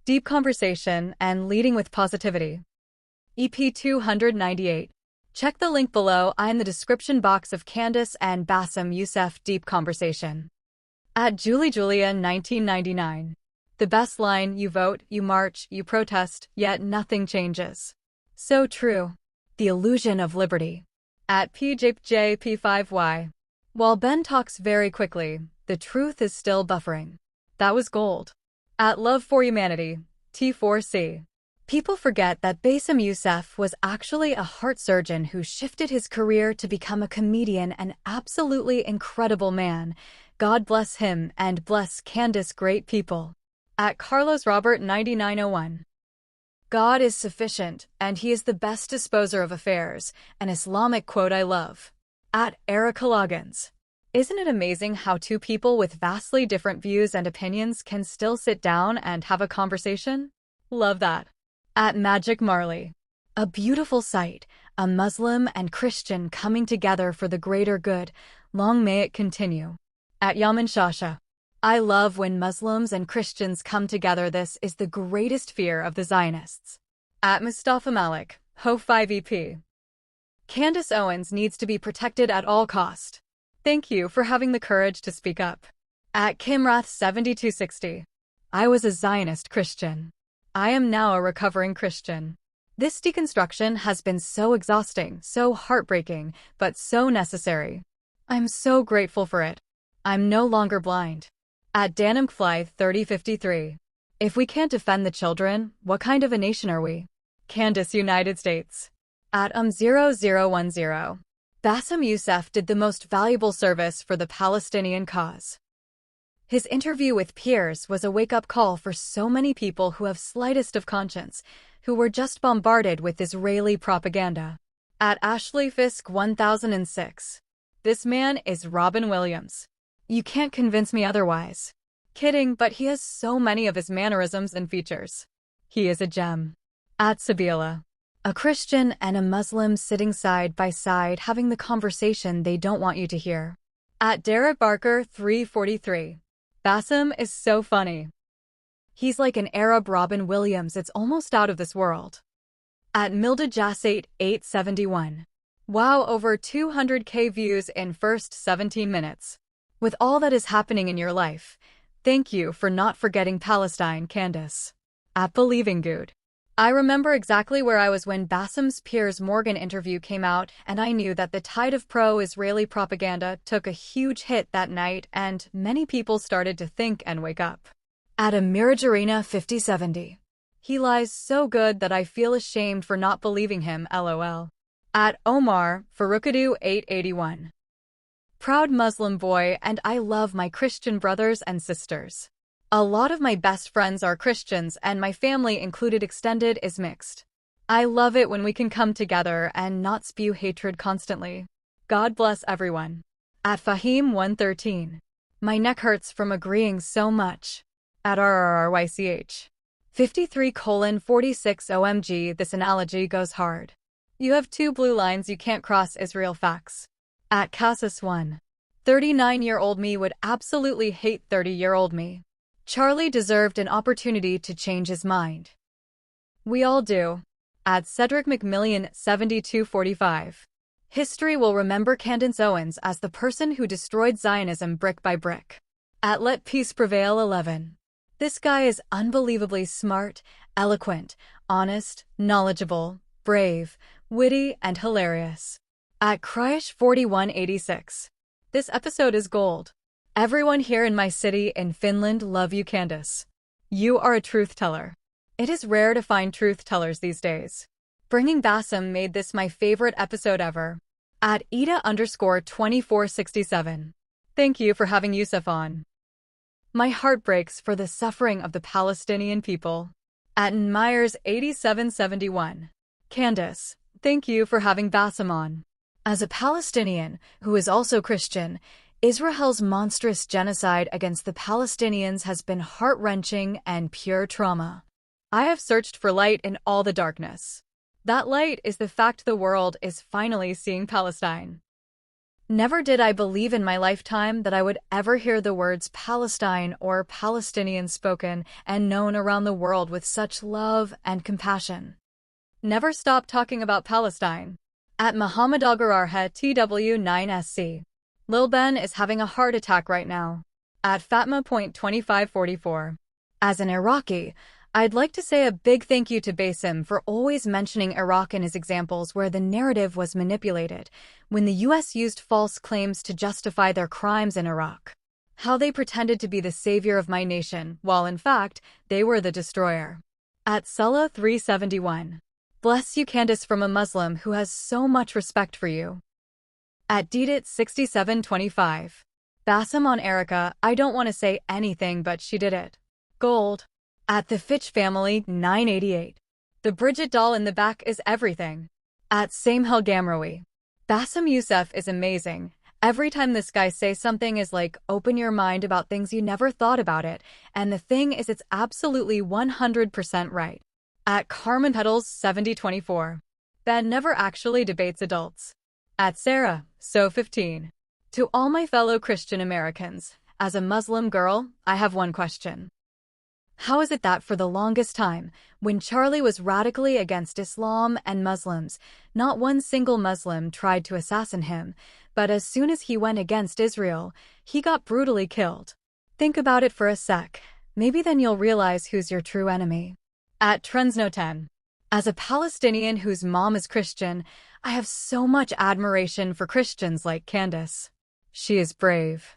Deep conversation and leading with positivity. EP 298. Check the link below in the description box of Candace and Bassem Youssef Deep Conversation. At Julia 1999. The best line: you vote, you march, you protest, yet nothing changes. So true. The illusion of liberty. At PJP5Y. While Ben talks very quickly, the truth is still buffering. That was gold. At Love for Humanity, T4C. People forget that Bassem Youssef was actually a heart surgeon who shifted his career to become a comedian, an absolutely incredible man. God bless him and bless Candace, great people. At Carlos Robert 9901. God is sufficient, and he is the best disposer of affairs, an Islamic quote I love. At Erica Loggins. Isn't it amazing how two people with vastly different views and opinions can still sit down and have a conversation? Love that. At Magic Marley. A beautiful sight, a Muslim and Christian coming together for the greater good. Long may it continue. At Yaman Shasha. I love when Muslims and Christians come together. This is the greatest fear of the Zionists. At Mustafa Malik, Ho5EP. Candace Owens needs to be protected at all cost. Thank you for having the courage to speak up. At Kimrath7260. I was a Zionist Christian. I am now a recovering Christian. This deconstruction has been so exhausting, so heartbreaking, but so necessary. I'm so grateful for it. I'm no longer blind. At DanimFly3053. If we can't defend the children, what kind of a nation are we? Candace, United States. At 0010. Bassem Youssef did the most valuable service for the Palestinian cause. His interview with peers was a wake-up call for so many people who have slightest of conscience, who were just bombarded with Israeli propaganda. At Ashley Fisk 1006. This man is Robin Williams. You can't convince me otherwise. Kidding, but he has so many of his mannerisms and features. He is a gem. At Sabila. A Christian and a Muslim sitting side by side having the conversation they don't want you to hear. At Derek Barker 343. Bassem is so funny. He's like an Arab Robin Williams, it's almost out of this world. At Milda Jassate 871. Wow, over 200k views in first 17 minutes. With all that is happening in your life, thank you for not forgetting Palestine, Candace. At Believing Good. I remember exactly where I was when Bassem's Piers Morgan interview came out, and I knew that the tide of pro-Israeli propaganda took a huge hit that night, and many people started to think and wake up. At Amirajarina 5070. He lies so good that I feel ashamed for not believing him, lol. At Omar Farukadu 881. Proud Muslim boy, and I love my Christian brothers and sisters. A lot of my best friends are Christians, and my family, included extended, is mixed. I love it when we can come together and not spew hatred constantly. God bless everyone. At Fahim 113. My neck hurts from agreeing so much. At RRRYCH. 53:46 OMG, this analogy goes hard. You have two blue lines you can't cross. Israel facts. At Cassis 1. 39-year-old me would absolutely hate 30-year-old me. Charlie deserved an opportunity to change his mind. We all do. At Cedric McMillian 7245. History will remember Candace Owens as the person who destroyed Zionism brick by brick. At Let Peace Prevail 11. This guy is unbelievably smart, eloquent, honest, knowledgeable, brave, witty, and hilarious. At Kryish 4186. This episode is gold. Everyone here in my city in Finland love you, Candace. You are a truth teller. It is rare to find truth tellers these days. Bringing Bassem made this my favorite episode ever. At Ida_2467. Thank you for having Youssef on. My heart breaks for the suffering of the Palestinian people. At Myers 8771. Candace, thank you for having Bassem on. As a Palestinian, who is also Christian, Israel's monstrous genocide against the Palestinians has been heart-wrenching and pure trauma. I have searched for light in all the darkness. That light is the fact the world is finally seeing Palestine. Never did I believe in my lifetime that I would ever hear the words Palestine or Palestinian spoken and known around the world with such love and compassion. Never stop talking about Palestine. At Muhammad Al-Gararha TW9SC. Lil Ben is having a heart attack right now. At Fatma.2544. As an Iraqi, I'd like to say a big thank you to Bassem for always mentioning Iraq in his examples where the narrative was manipulated, when the US used false claims to justify their crimes in Iraq. How they pretended to be the savior of my nation, while in fact, they were the destroyer. At Sulla371. Bless you, Candace, from a Muslim who has so much respect for you. At Deedit6725. Bassem on Erica, I don't want to say anything but she did it. Gold. At the Fitch family 988. The Bridget doll in the back is everything. At Samehel Gamrowi. Bassem Youssef is amazing. Every time this guy says something is like, open your mind about things you never thought about it, and the thing is it's absolutely 100% right. At Carmen Petals 7024. Ben never actually debates adults. At Sarah, so 15. To all my fellow Christian Americans, as a Muslim girl, I have one question. How is it that for the longest time, when Charlie was radically against Islam and Muslims, not one single Muslim tried to assassinate him, but as soon as he went against Israel, he got brutally killed? Think about it for a sec. Maybe then you'll realize who's your true enemy. At Trensno10. As a Palestinian whose mom is Christian, I have so much admiration for Christians like Candace. She is brave.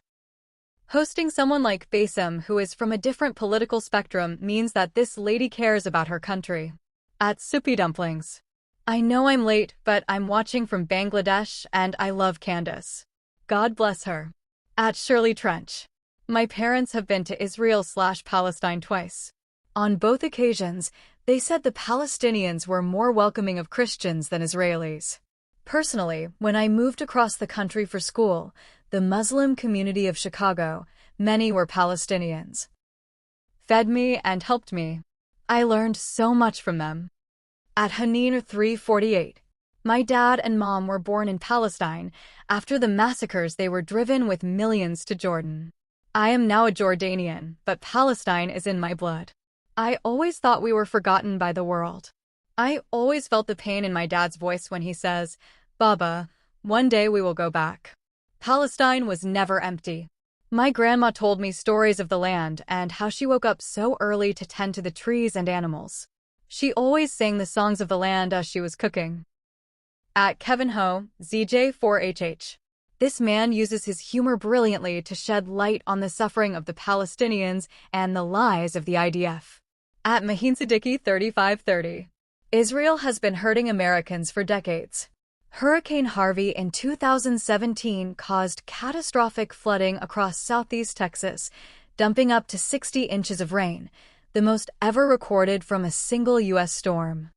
Hosting someone like Bassem, who is from a different political spectrum, means that this lady cares about her country. At Soupy Dumplings. I know I'm late, but I'm watching from Bangladesh, and I love Candace. God bless her. At Shirley Trench. My parents have been to Israel/Palestine twice. On both occasions, they said the Palestinians were more welcoming of Christians than Israelis. Personally, when I moved across the country for school, the Muslim community of Chicago, many were Palestinians. Fed me and helped me. I learned so much from them. At Haneen 348. My dad and mom were born in Palestine. After the massacres, they were driven with millions to Jordan. I am now a Jordanian, but Palestine is in my blood. I always thought we were forgotten by the world. I always felt the pain in my dad's voice when he says, Baba, one day we will go back. Palestine was never empty. My grandma told me stories of the land and how she woke up so early to tend to the trees and animals. She always sang the songs of the land as she was cooking. At Kevin Ho, ZJ4HH. This man uses his humor brilliantly to shed light on the suffering of the Palestinians and the lies of the IDF. At Mahin Siddiqui 3530. Israel has been hurting Americans for decades. Hurricane Harvey in 2017 caused catastrophic flooding across southeast Texas, dumping up to 60 inches of rain, the most ever recorded from a single U.S. storm.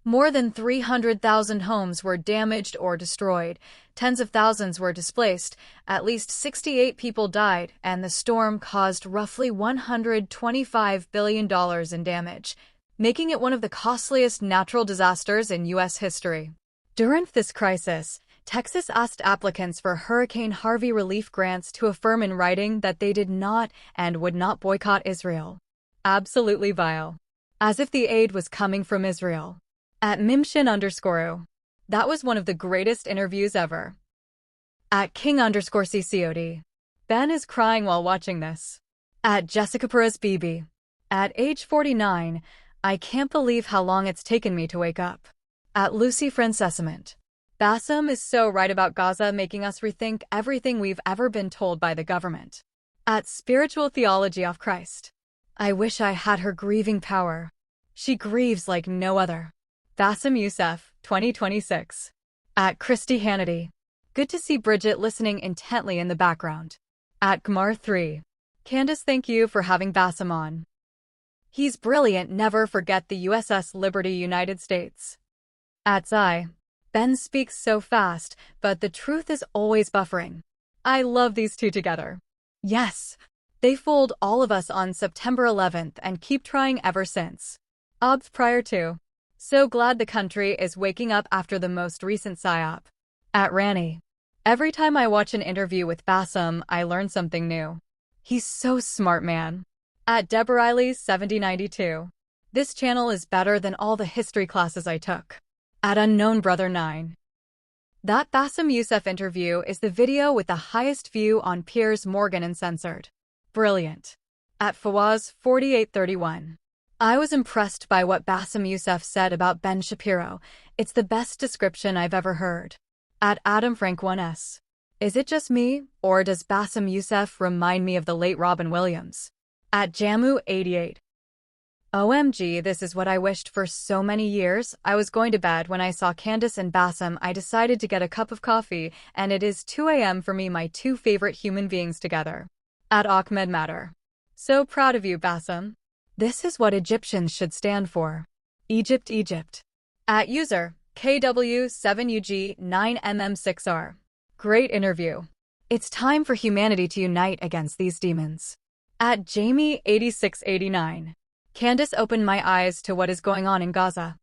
More than 300,000 homes were damaged or destroyed, tens of thousands were displaced, at least 68 people died, and the storm caused roughly $125 billion in damage, making it one of the costliest natural disasters in U.S. history. During this crisis, Texas asked applicants for Hurricane Harvey relief grants to affirm in writing that they did not and would not boycott Israel. Absolutely vile. As if the aid was coming from Israel. At Mimshin_. That was one of the greatest interviews ever. At King_CCOD. Ben is crying while watching this. At Jessica Perez BB. At age 49, I can't believe how long it's taken me to wake up. At Lucy Francesament. Bassem is so right about Gaza, making us rethink everything we've ever been told by the government. At Spiritual Theology of Christ. I wish I had her grieving power. She grieves like no other. Bassem Youssef, 2026. At Christy Hannity. Good to see Bridget listening intently in the background. At Gmar 3. Candace, thank you for having Bassem on. He's brilliant. Never forget the USS Liberty, United States. At Zai. Ben speaks so fast, but the truth is always buffering. I love these two together. Yes. They fooled all of us on September 11th and keep trying ever since. Obs prior to. So glad the country is waking up after the most recent PSYOP. At Rani. Every time I watch an interview with Bassem, I learn something new. He's so smart, man. At DeborahRiley7092. This channel is better than all the history classes I took. At UnknownBrother9. That Bassem Youssef interview is the video with the highest view on Piers Morgan Uncensored. Brilliant. At Fawaz4831. I was impressed by what Bassem Youssef said about Ben Shapiro. It's the best description I've ever heard. At AdamFrank1s. Is it just me, or does Bassem Youssef remind me of the late Robin Williams? At Jamu88. OMG, this is what I wished for so many years. I was going to bed when I saw Candace and Bassem. I decided to get a cup of coffee, and it is 2 a.m. for me, my two favorite human beings together. At Ahmed Matter. So proud of you, Bassem. This is what Egyptians should stand for. Egypt, Egypt. At user KW7UG9MM6R. Great interview. It's time for humanity to unite against these demons. At Jamie8689. Candace opened my eyes to what is going on in Gaza.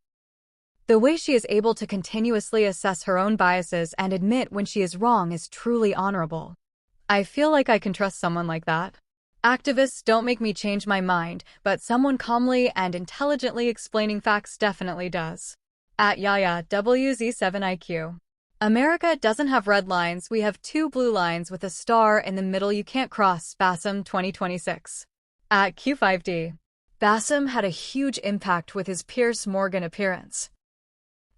The way she is able to continuously assess her own biases and admit when she is wrong is truly honorable. I feel like I can trust someone like that. Activists don't make me change my mind, but someone calmly and intelligently explaining facts definitely does. At Yaya WZ7IQ. America doesn't have red lines, we have 2 blue lines with a star in the middle you can't cross. Bassem 2026. At Q5D. Bassem had a huge impact with his Piers Morgan appearance.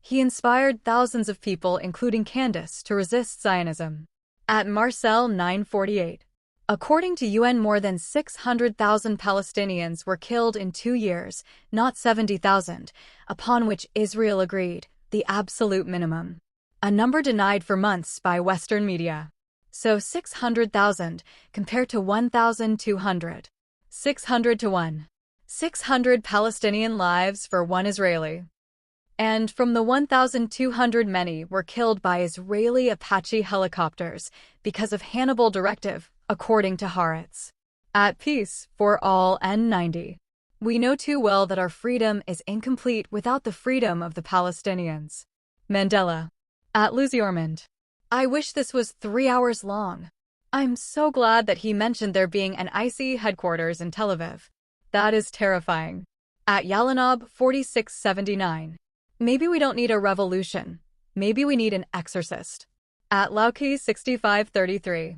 He inspired thousands of people, including Candace, to resist Zionism. At Marcel 948. According to UN, more than 600,000 Palestinians were killed in 2 years, not 70,000, upon which Israel agreed, the absolute minimum. A number denied for months by Western media. So 600,000 compared to 1,200. 600 to 1. 600 Palestinian lives for 1 Israeli. And from the 1,200, many were killed by Israeli Apache helicopters because of Hannibal Directive, according to Haaretz. At Peace for All N90. We know too well that our freedom is incomplete without the freedom of the Palestinians. Mandela. At Lucy Ormond. I wish this was 3 hours long. I'm so glad that he mentioned there being an IC headquarters in Tel Aviv. That is terrifying. At Yalanob4679. Maybe we don't need a revolution. Maybe we need an exorcist. At Lauki6533.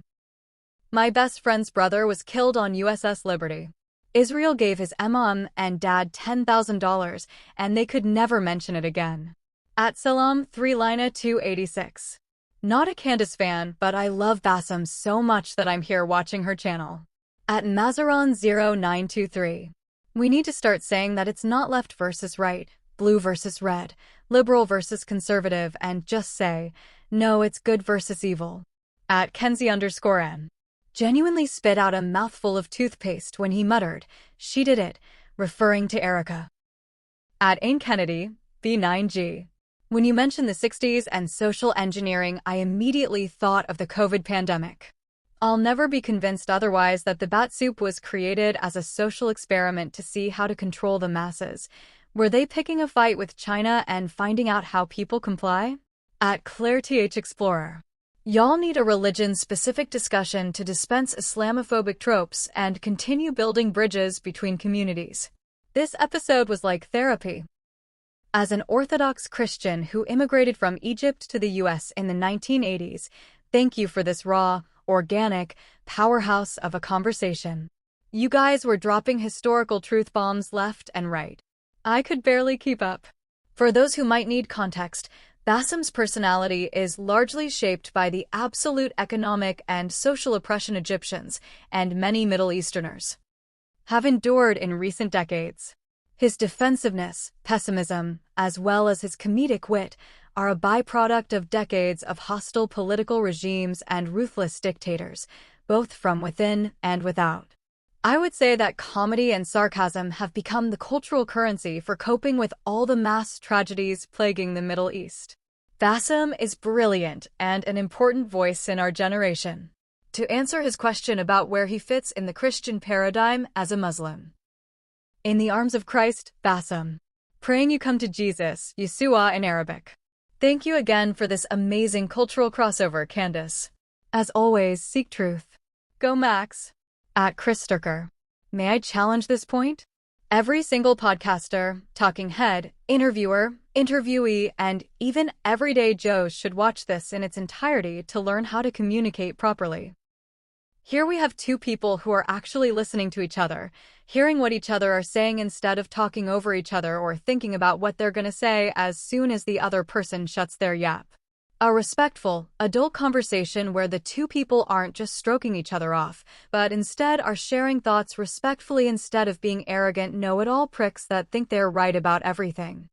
My best friend's brother was killed on USS Liberty. Israel gave his mom and dad $10,000, and they could never mention it again. At Salam 3Lina286. Not a Candace fan, but I love Bassem so much that I'm here watching her channel. At Mazaron0923. We need to start saying that it's not left versus right, blue versus red, liberal versus conservative, and just say, no, it's good versus evil. At Kenzie_N. Genuinely spit out a mouthful of toothpaste when he muttered, she did it, referring to Erica. At Ain Kennedy, B9G. When you mentioned the 60s and social engineering, I immediately thought of the COVID pandemic. I'll never be convinced otherwise that the bat soup was created as a social experiment to see how to control the masses. Were they picking a fight with China and finding out how people comply? At ClaireThExplorer. Y'all need a religion-specific discussion to dispense Islamophobic tropes and continue building bridges between communities. This episode was like therapy. As an Orthodox Christian who immigrated from Egypt to the US in the 1980s, thank you for this raw, organic, powerhouse of a conversation. You guys were dropping historical truth bombs left and right. I could barely keep up. For those who might need context, Bassem's personality is largely shaped by the absolute economic and social oppression Egyptians and many Middle Easterners have endured in recent decades. His defensiveness, pessimism, as well as his comedic wit are a byproduct of decades of hostile political regimes and ruthless dictators, both from within and without. I would say that comedy and sarcasm have become the cultural currency for coping with all the mass tragedies plaguing the Middle East. Bassem is brilliant and an important voice in our generation. To answer his question about where he fits in the Christian paradigm as a Muslim. In the arms of Christ, Bassem. Praying you come to Jesus, Yeshua in Arabic. Thank you again for this amazing cultural crossover, Candace. As always, seek truth. Go Max. At Chris Sturker. May I challenge this point? Every single podcaster, talking head, interviewer, interviewee, and even everyday Joe should watch this in its entirety to learn how to communicate properly. Here we have two people who are actually listening to each other, hearing what each other are saying instead of talking over each other or thinking about what they're gonna say as soon as the other person shuts their yap. A respectful, adult conversation where the two people aren't just stroking each other off, but instead are sharing thoughts respectfully instead of being arrogant know-it-all pricks that think they're right about everything.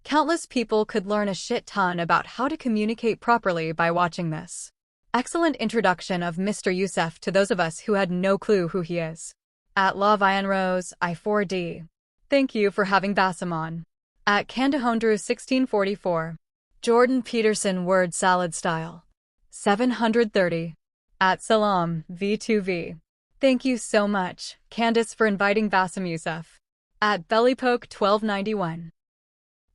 Countless people could learn a shit ton about how to communicate properly by watching this. Excellent introduction of Mr. Youssef to those of us who had no clue who he is. At La Vian Rose, I4D. Thank you for having Bassem on. At Candahondrew 1644. Jordan Peterson word salad style. 730. At Salam, V2V. Thank you so much, Candace, for inviting Bassem Youssef. At Bellypoke 1291.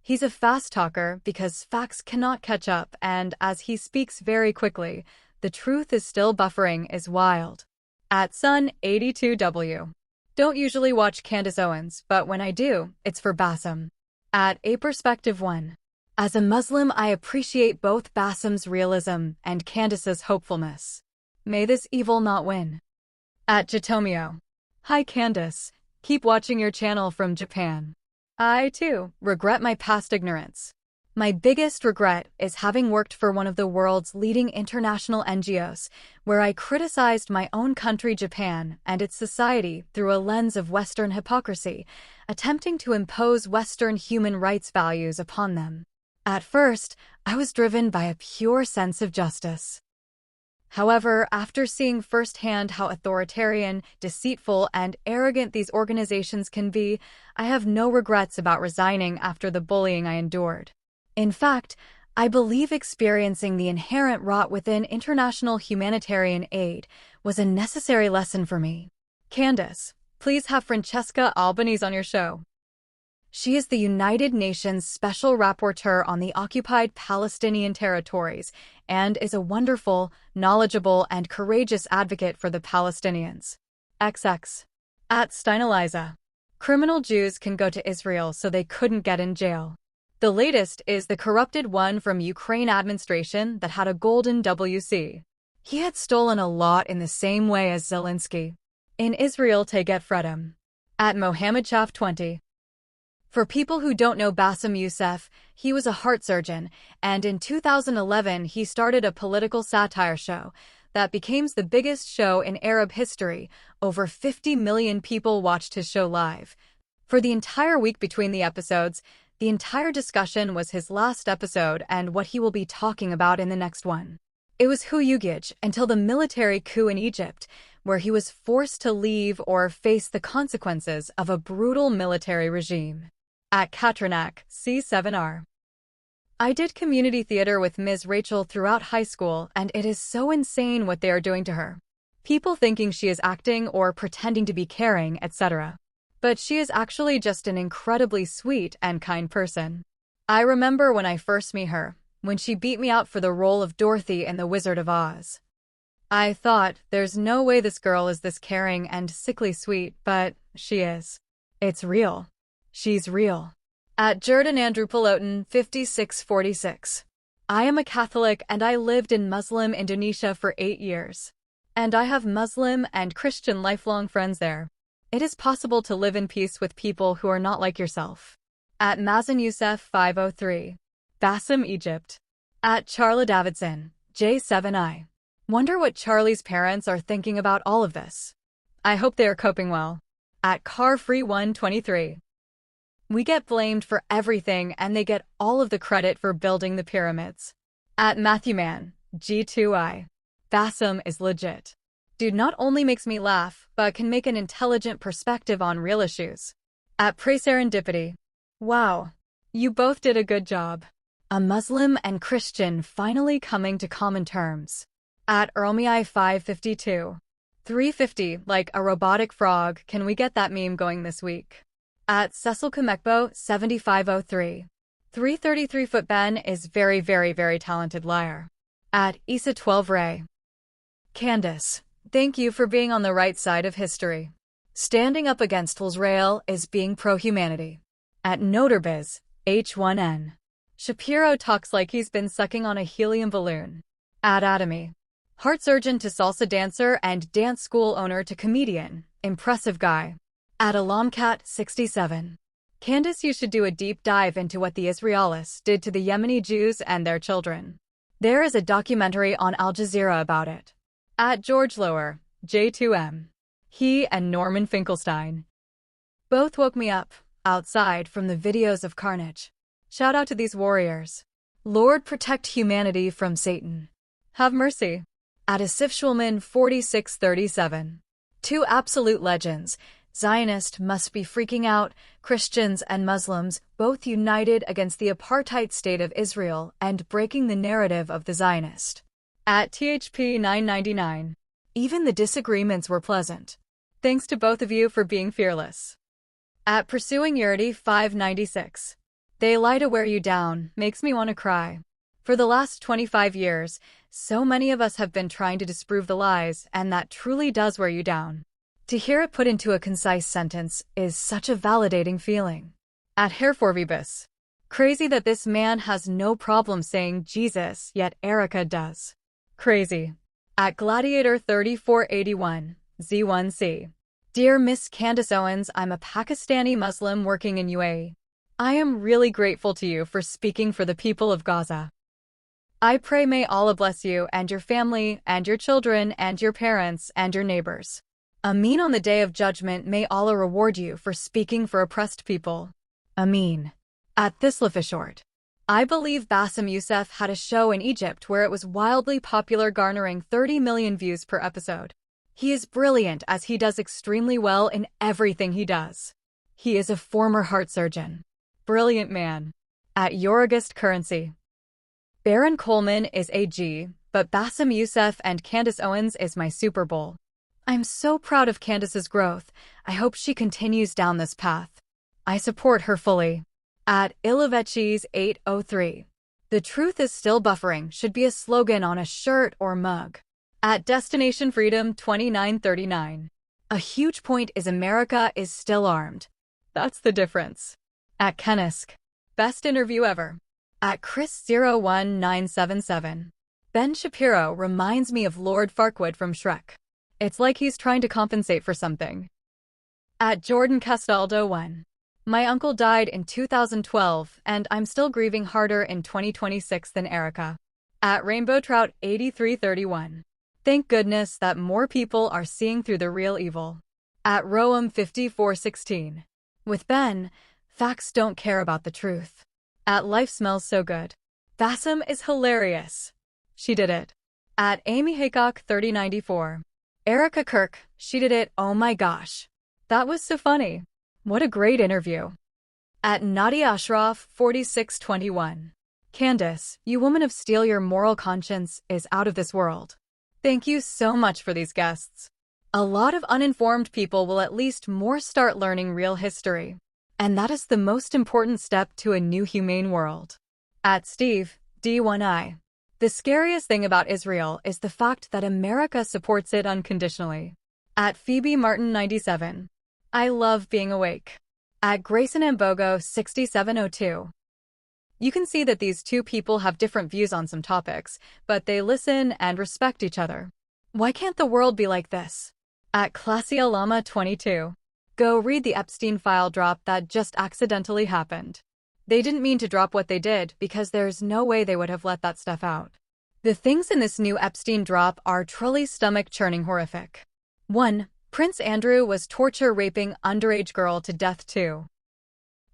He's a fast talker because facts cannot catch up, and as he speaks very quickly, the truth is still buffering is wild. At Sun82W. Don't usually watch Candace Owens, but when I do, it's for Bassem. At A Perspective 1. As a Muslim, I appreciate both Bassem's realism and Candace's hopefulness. May this evil not win. At Jitomio. Hi Candace, keep watching your channel from Japan. I, too, regret my past ignorance. My biggest regret is having worked for one of the world's leading international NGOs, where I criticized my own country, Japan, and its society through a lens of Western hypocrisy, attempting to impose Western human rights values upon them. At first, I was driven by a pure sense of justice. However, after seeing firsthand how authoritarian, deceitful, and arrogant these organizations can be, I have no regrets about resigning after the bullying I endured. In fact, I believe experiencing the inherent rot within international humanitarian aid was a necessary lesson for me. Candace, please have Francesca Albanese on your show. She is the United Nations Special Rapporteur on the occupied Palestinian territories and is a wonderful, knowledgeable, and courageous advocate for the Palestinians. XX. At Steineliza. Criminal Jews can go to Israel so they couldn't get in jail. The latest is the corrupted one from Ukraine administration that had a golden WC. He had stolen a lot in the same way as Zelensky. In Israel to get Fredem. At Mohammed Shaf 20. For people who don't know Bassem Youssef, he was a heart surgeon, and in 2011 he started a political satire show that became the biggest show in Arab history. Over 50 million people watched his show live. For the entire week between the episodes, the entire discussion was his last episode and what he will be talking about in the next one. It was Huyugij until the military coup in Egypt, where he was forced to leave or face the consequences of a brutal military regime. At Katrinak, C7R. I did community theater with Ms. Rachel throughout high school, and it is so insane what they are doing to her. People thinking she is acting or pretending to be caring, etc. But she is actually just an incredibly sweet and kind person. I remember when I first met her, when she beat me out for the role of Dorothy in The Wizard of Oz. I thought, there's no way this girl is this caring and sickly sweet, but she is. It's real. She's real. At Jordan Andrew Peloton 5646. I am a Catholic and I lived in Muslim Indonesia for 8 years. And I have Muslim and Christian lifelong friends there. It is possible to live in peace with people who are not like yourself. At Mazen Youssef 503. Bassem Egypt. At Charla Davidson, J7I. Wonder what Charlie's parents are thinking about all of this. I hope they are coping well. At Carfree123. We get blamed for everything and they get all of the credit for building the pyramids. At Matthewman, G2I. Bassem is legit. Dude not only makes me laugh, but can make an intelligent perspective on real issues. At Preserendipity. Wow. You both did a good job. A Muslim and Christian finally coming to common terms. At Erlmei 552. 350, like a robotic frog, can we get that meme going this week? At Cecil Kumekbo 7503. 333-foot Ben is very, very, very talented liar. At Isa12 Ray. Candace, thank you for being on the right side of history. Standing up against Israel is being pro-humanity. At NoterBiz, H1N. Shapiro talks like he's been sucking on a helium balloon. At Atomy. Heart surgeon to salsa dancer and dance school owner to comedian. Impressive guy. At Alamcat67. Candace, you should do a deep dive into what the Israelis did to the Yemeni Jews and their children. There is a documentary on Al Jazeera about it. At George Lower, J2M. He and Norman Finkelstein both woke me up outside from the videos of carnage. Shout out to these warriors. Lord, protect humanity from Satan. Have mercy. At Asif Schulman 4637. Two absolute legends. Zionist must be freaking out, Christians and Muslims both united against the apartheid state of Israel and breaking the narrative of the Zionist. At THP 999. Even the disagreements were pleasant. Thanks to both of you for being fearless. At Pursuing Unity 596. They lie to wear you down, makes me want to cry. For the last 25 years, so many of us have been trying to disprove the lies, and that truly does wear you down. To hear it put into a concise sentence is such a validating feeling. At Hairforvibus. Crazy that this man has no problem saying Jesus, yet Erica does. Crazy. At Gladiator 3481, Z1C. Dear Miss Candace Owens, I'm a Pakistani Muslim working in UAE. I am really grateful to you for speaking for the people of Gaza. I pray may Allah bless you and your family and your children and your parents and your neighbors. Ameen. On the day of judgment, may Allah reward you for speaking for oppressed people. Ameen. At Thislefishort. I believe Bassem Youssef had a show in Egypt where it was wildly popular, garnering 30 million views per episode. He is brilliant as he does extremely well in everything he does. He is a former heart surgeon. Brilliant man. At Eurogist Currency. Baron Coleman is AG, but Bassem Youssef and Candace Owens is my Super Bowl. I'm so proud of Candace's growth. I hope she continues down this path. I support her fully. At Ilovechis 803. The truth is still buffering should be a slogan on a shirt or mug. At Destination Freedom 2939. A huge point is America is still armed. That's the difference. At Kenisk. Best interview ever. At Chris01977. Ben Shapiro reminds me of Lord Farquaad from Shrek. It's like he's trying to compensate for something. At Jordan Castaldo 1. My uncle died in 2012, and I'm still grieving harder in 2026 than Erica. At Rainbow Trout 8331. Thank goodness that more people are seeing through the real evil. At Roam 5416. With Ben, facts don't care about the truth. At Life Smells So Good. Bassem is hilarious. She did it. At Amy Haycock 3094. Erica Kirk, she did it, oh my gosh. That was so funny. What a great interview. At Nadia Ashraf 4621. Candace, you woman of steel, your moral conscience is out of this world. Thank you so much for these guests. A lot of uninformed people will at least more start learning real history. And that is the most important step to a new humane world. At Steve, D1I. The scariest thing about Israel is the fact that America supports it unconditionally. At Phoebe Martin 97. I love being awake. At Grayson Ambogo 6702. You can see that these two people have different views on some topics, but they listen and respect each other. Why can't the world be like this? At Classy Alama 22. Go read the Epstein file drop that just accidentally happened. They didn't mean to drop what they did because there's no way they would have let that stuff out. The things in this new Epstein drop are truly stomach-churning horrific. 1. Prince Andrew was raping underage girl to death. 2.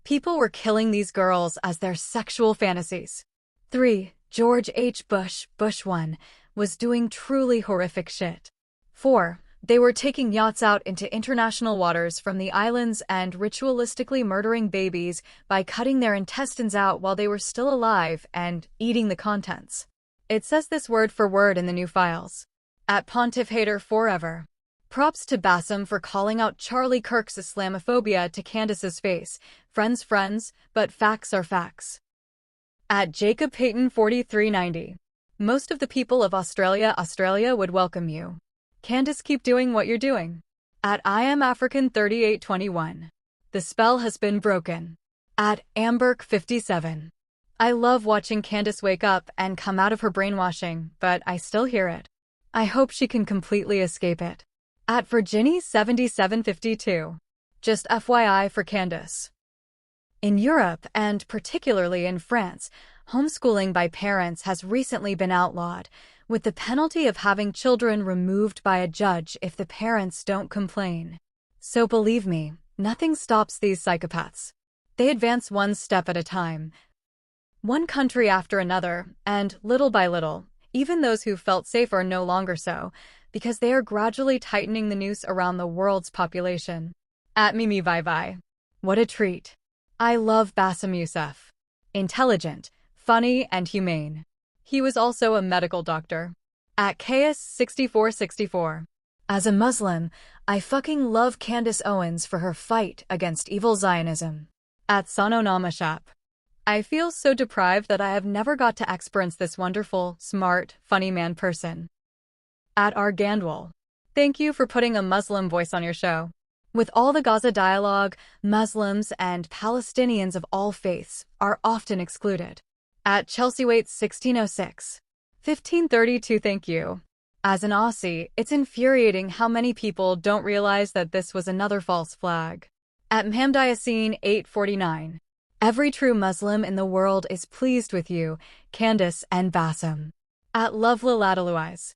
People were killing these girls as their sexual fantasies. 3. George H. Bush 1, was doing truly horrific shit. 4. They were taking yachts out into international waters from the islands and ritualistically murdering babies by cutting their intestines out while they were still alive and eating the contents. It says this word for word in the new files. At Pontiff Hater Forever. Props to Bassem for calling out Charlie Kirk's Islamophobia to Candace's face. Friends, but facts are facts. At Jacob Payton 4390. Most of the people of Australia would welcome you. Candace, keep doing what you're doing. At I am African 3821. The spell has been broken. At Amberk 57. I love watching Candace wake up and come out of her brainwashing, but I still hear it. I hope she can completely escape it. At Virginie 7752. Just FYI for Candace. In Europe, and particularly in France, homeschooling by parents has recently been outlawed, with the penalty of having children removed by a judge if the parents don't complain. So believe me, nothing stops these psychopaths. They advance one step at a time, one country after another, and little by little, even those who felt safe are no longer so, because they are gradually tightening the noose around the world's population. At Mimi Vai. What a treat. I love Bassem Youssef. Intelligent, funny, and humane. He was also a medical doctor. At Chaos 6464. As a Muslim, I fucking love Candace Owens for her fight against evil Zionism. At Sononamashap. I feel so deprived that I have never got to experience this wonderful, smart, funny man person. At Argandwal. Thank you for putting a Muslim voice on your show. With all the Gaza dialogue, Muslims and Palestinians of all faiths are often excluded. At Chelsea Waits 1606. 1532. Thank you. As an Aussie, it's infuriating how many people don't realize that this was another false flag. At Mhamdiassine 849. Every true Muslim in the world is pleased with you, Candace and Bassem. At Lovelaladeluise.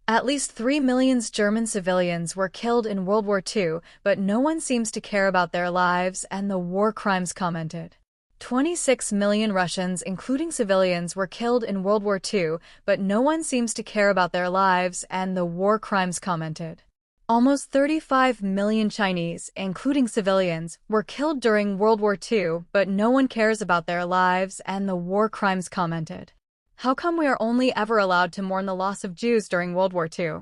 At least 3 million German civilians were killed in World War II, but no one seems to care about their lives and the war crimes commented. 26 million Russians, including civilians, were killed in World War II, but no one seems to care about their lives and the war crimes commented. Almost 35 million Chinese, including civilians, were killed during World War II, but no one cares about their lives and the war crimes commented. How come we are only ever allowed to mourn the loss of Jews during World War II?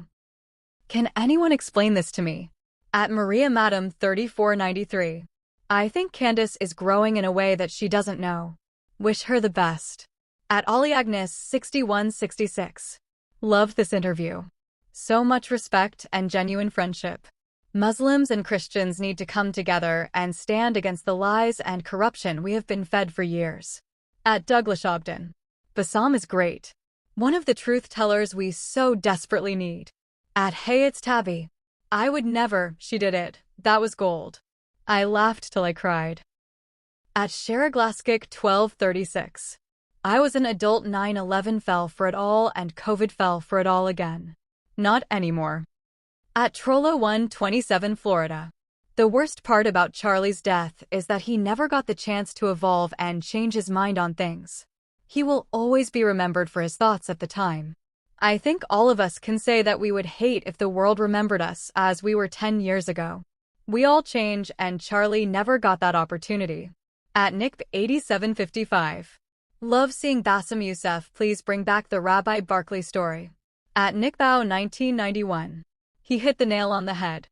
Can anyone explain this to me? At Maria Madam 3493. I think Candace is growing in a way that she doesn't know. Wish her the best. At Ollie Agnes 6166. Love this interview. So much respect and genuine friendship. Muslims and Christians need to come together and stand against the lies and corruption we have been fed for years. At Douglas Ogden. Bassem is great. One of the truth tellers we so desperately need. At Hey It's Tabby. I would never, she did it. That was gold. I laughed till I cried. At Sheraglaskic 1236. I was an adult 9/11 fell for it all and COVID fell for it all again. Not anymore. At Trollo 127 Florida. The worst part about Charlie's death is that he never got the chance to evolve and change his mind on things. He will always be remembered for his thoughts at the time. I think all of us can say that we would hate if the world remembered us as we were 10 years ago. We all change, and Charlie never got that opportunity. At Nick 8755. Love seeing Bassem Youssef. Please bring back the Rabbi Barkley story. At Nickbow 1991. He hit the nail on the head.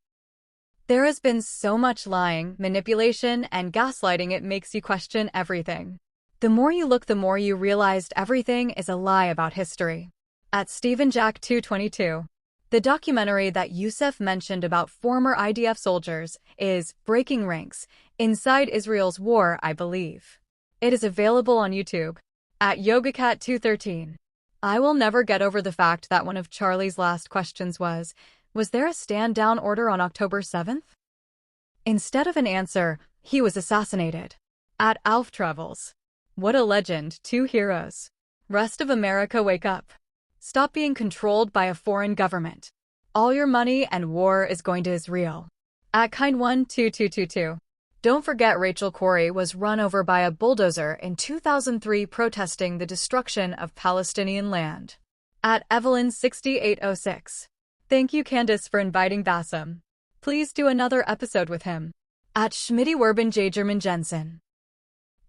There has been so much lying, manipulation, and gaslighting it makes you question everything. The more you look, the more you realized everything is a lie about history. At Stephen Jack 222. The documentary that Youssef mentioned about former IDF soldiers is Breaking Ranks, Inside Israel's War, I believe. It is available on YouTube. At YogaCat 213. I will never get over the fact that one of Charlie's last questions was there a stand-down order on October 7th? Instead of an answer, he was assassinated. At Alf Travels. What a legend, two heroes. Rest of America, wake up. Stop being controlled by a foreign government. All your money and war is going to Israel. At Kind12222. Don't forget Rachel Corrie was run over by a bulldozer in 2003 protesting the destruction of Palestinian land. At Evelyn 6806. Thank you, Candace, for inviting Bassem. Please do another episode with him. At Schmitty Werben J. German Jensen.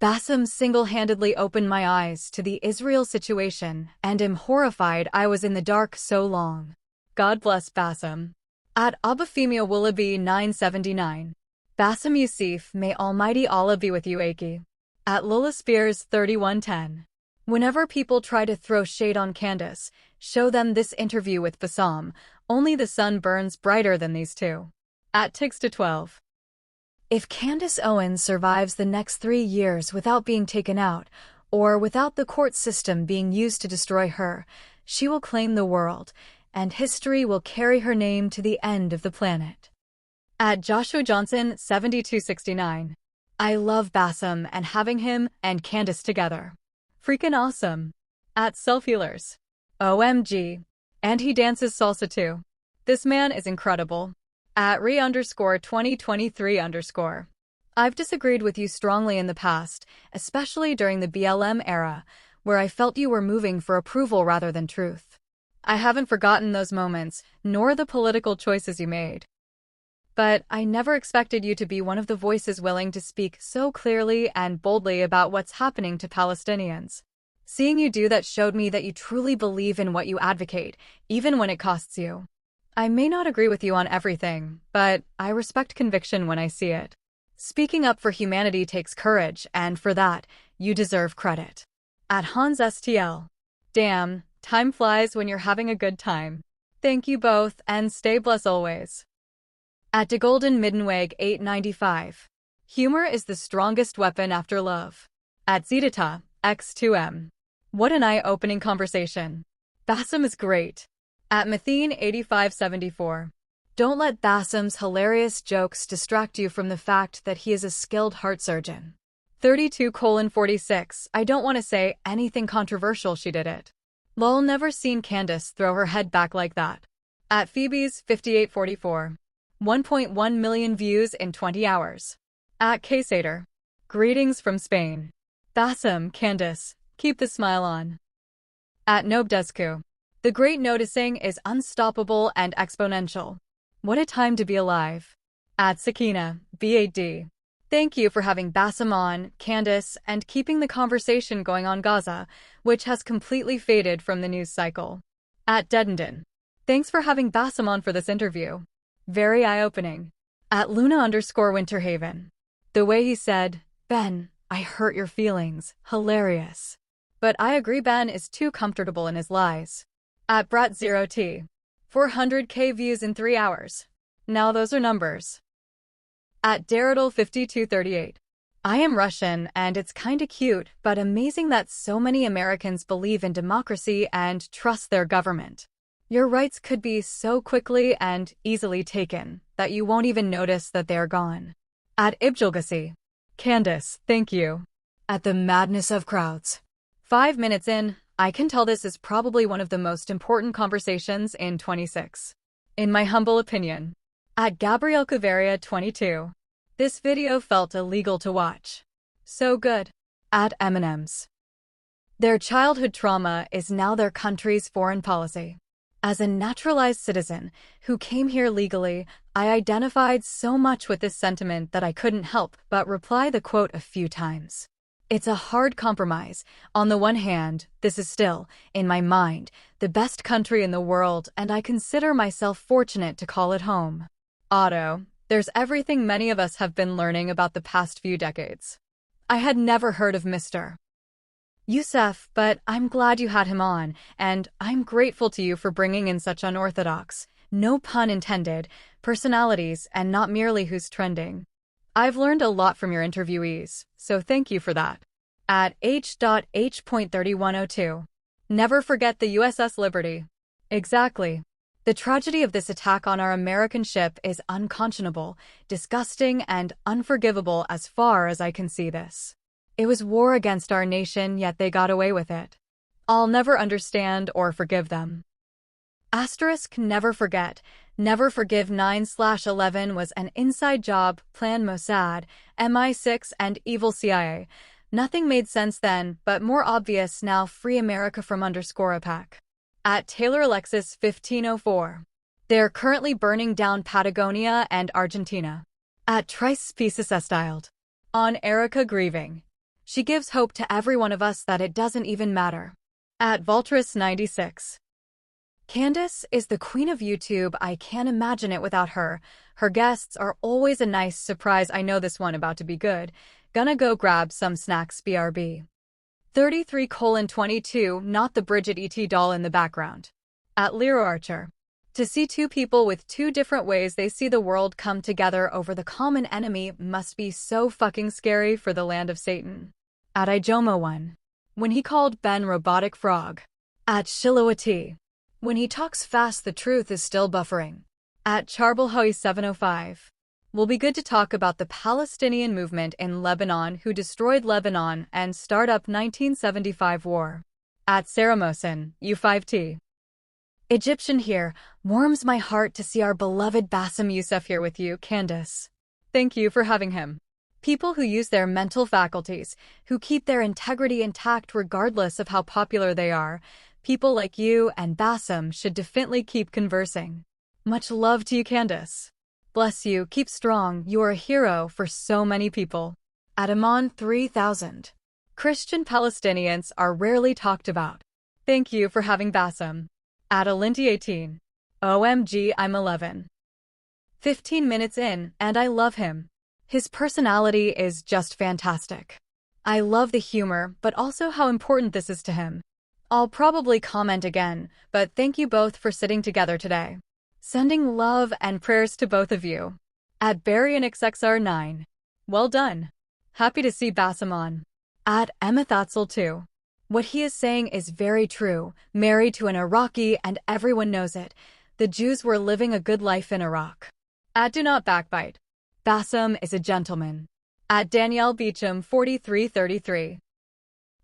Bassem single-handedly opened my eyes to the Israel situation and am horrified I was in the dark so long. God bless Bassem. At Abafemia Willoughby 979. Bassem Youssef, may Almighty Allah be with you, Aki. At Lola Spears 3110. Whenever people try to throw shade on Candace, show them this interview with Bassem. Only the sun burns brighter than these two. At Tix12. If Candace Owens survives the next 3 years without being taken out, or without the court system being used to destroy her, she will claim the world, and history will carry her name to the end of the planet. At Joshua Johnson 7269. I love Bassem and having him and Candace together. Freaking awesome. At Self-Healers. OMG. And he dances salsa too. This man is incredible. At re_2023_. I've disagreed with you strongly in the past, especially during the BLM era, where I felt you were moving for approval rather than truth. I haven't forgotten those moments, nor the political choices you made. But I never expected you to be one of the voices willing to speak so clearly and boldly about what's happening to Palestinians. Seeing you do that showed me that you truly believe in what you advocate, even when it costs you. I may not agree with you on everything, but I respect conviction when I see it. Speaking up for humanity takes courage, and for that, you deserve credit. At Hans STL. Damn, time flies when you're having a good time. Thank you both, and stay blessed always. At DeGolden Middenweg 895. Humor is the strongest weapon after love. At Zedita X2M. What an eye-opening conversation. Bassem is great. At Mathene 8574. Don't let Bassem's hilarious jokes distract you from the fact that he is a skilled heart surgeon. 32:46. I don't want to say anything controversial, she did it. Lol, never seen Candace throw her head back like that. At Phoebe's 5844. 1.1 million views in 20 hours. At Ksater. Greetings from Spain. Bassem, Candace, keep the smile on. At Nobdescu. The great noticing is unstoppable and exponential. What a time to be alive. At Sakina, BAD. Thank you for having Bassem on, Candace, and keeping the conversation going on Gaza, which has completely faded from the news cycle. At Dedenden. Thanks for having Bassem on for this interview. Very eye-opening. At Luna_Winterhaven. The way he said, Ben, I hurt your feelings. Hilarious. But I agree Ben is too comfortable in his lies. At Brat0T. 400k views in 3 hours. Now those are numbers. At Daredal5238. I am Russian and it's kinda cute, but amazing that so many Americans believe in democracy and trust their government. Your rights could be so quickly and easily taken that you won't even notice that they're gone. At Ibjulgasi. Candace, thank you. At the madness of crowds. 5 minutes in, I can tell this is probably one of the most important conversations in 26. In my humble opinion. At Gabrielle Caveria 22. This video felt illegal to watch. So good. At M&M's. Their childhood trauma is now their country's foreign policy. As a naturalized citizen who came here legally, I identified so much with this sentiment that I couldn't help but reply the quote a few times. It's a hard compromise. On the one hand, this is still, in my mind, the best country in the world, and I consider myself fortunate to call it home. Otto, there's everything many of us have been learning about the past few decades. I had never heard of Mr. Youssef, but I'm glad you had him on, and I'm grateful to you for bringing in such unorthodox, no pun intended, personalities and not merely who's trending. I've learned a lot from your interviewees, so thank you for that. At H.H.3102. Never forget the USS Liberty. Exactly. The tragedy of this attack on our American ship is unconscionable, disgusting, and unforgivable as far as I can see this. It was war against our nation, yet they got away with it. I'll never understand or forgive them. Asterisk never forget. Never forgive 9/11 was an inside job, Plan Mossad, MI6 and evil CIA. Nothing made sense then, but more obvious now. Free America from _attack. At Taylor Alexis 1504. They're currently burning down Patagonia and Argentina. At Trice Pieces Estyled. On Erica grieving. She gives hope to every one of us that it doesn't even matter. At Voltris96. Candace is the queen of YouTube. I can't imagine it without her. Her guests are always a nice surprise. I know this one about to be good. Gonna go grab some snacks BRB. 33:22 Not the Bridget E.T. doll in the background. At Lero Archer. To see two people with two different ways they see the world come together over the common enemy must be so fucking scary for the land of Satan. At Ijoma1. When he called Ben robotic frog. At Shiloh. When he talks fast the truth is still buffering. At Charbelhoi705. Will be good to talk about the Palestinian movement in Lebanon who destroyed Lebanon and start up 1975 war. At Saramosin, U5T. Egyptian here, warms my heart to see our beloved Bassem Youssef here with you, Candace. Thank you for having him. People who use their mental faculties, who keep their integrity intact regardless of how popular they are, people like you and Bassem should definitely keep conversing. Much love to you, Candace. Bless you, keep strong, you are a hero for so many people. At Amon 3000. Christian Palestinians are rarely talked about. Thank you for having Bassem. At Alinti 18. OMG, I'm 11. 15 minutes in, and I love him. His personality is just fantastic. I love the humor, but also how important this is to him. I'll probably comment again, but thank you both for sitting together today. Sending love and prayers to both of you. At BarryandXXR9. Well done. Happy to see Bassem on. At Emethatzel 2. What he is saying is very true. Married to an Iraqi and everyone knows it. The Jews were living a good life in Iraq. At Do Not Backbite. Bassem is a gentleman. At Danielle Beecham 4333.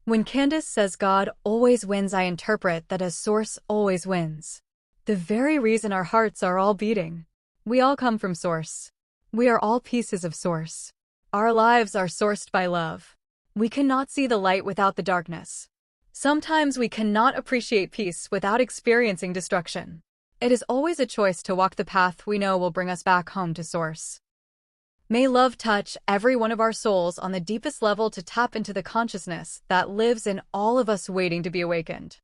When Candace says God always wins, I interpret that as Source always wins. The very reason our hearts are all beating. We all come from Source. We are all pieces of Source. Our lives are sourced by love. We cannot see the light without the darkness. Sometimes we cannot appreciate peace without experiencing destruction. It is always a choice to walk the path we know will bring us back home to Source. May love touch every one of our souls on the deepest level to tap into the consciousness that lives in all of us waiting to be awakened.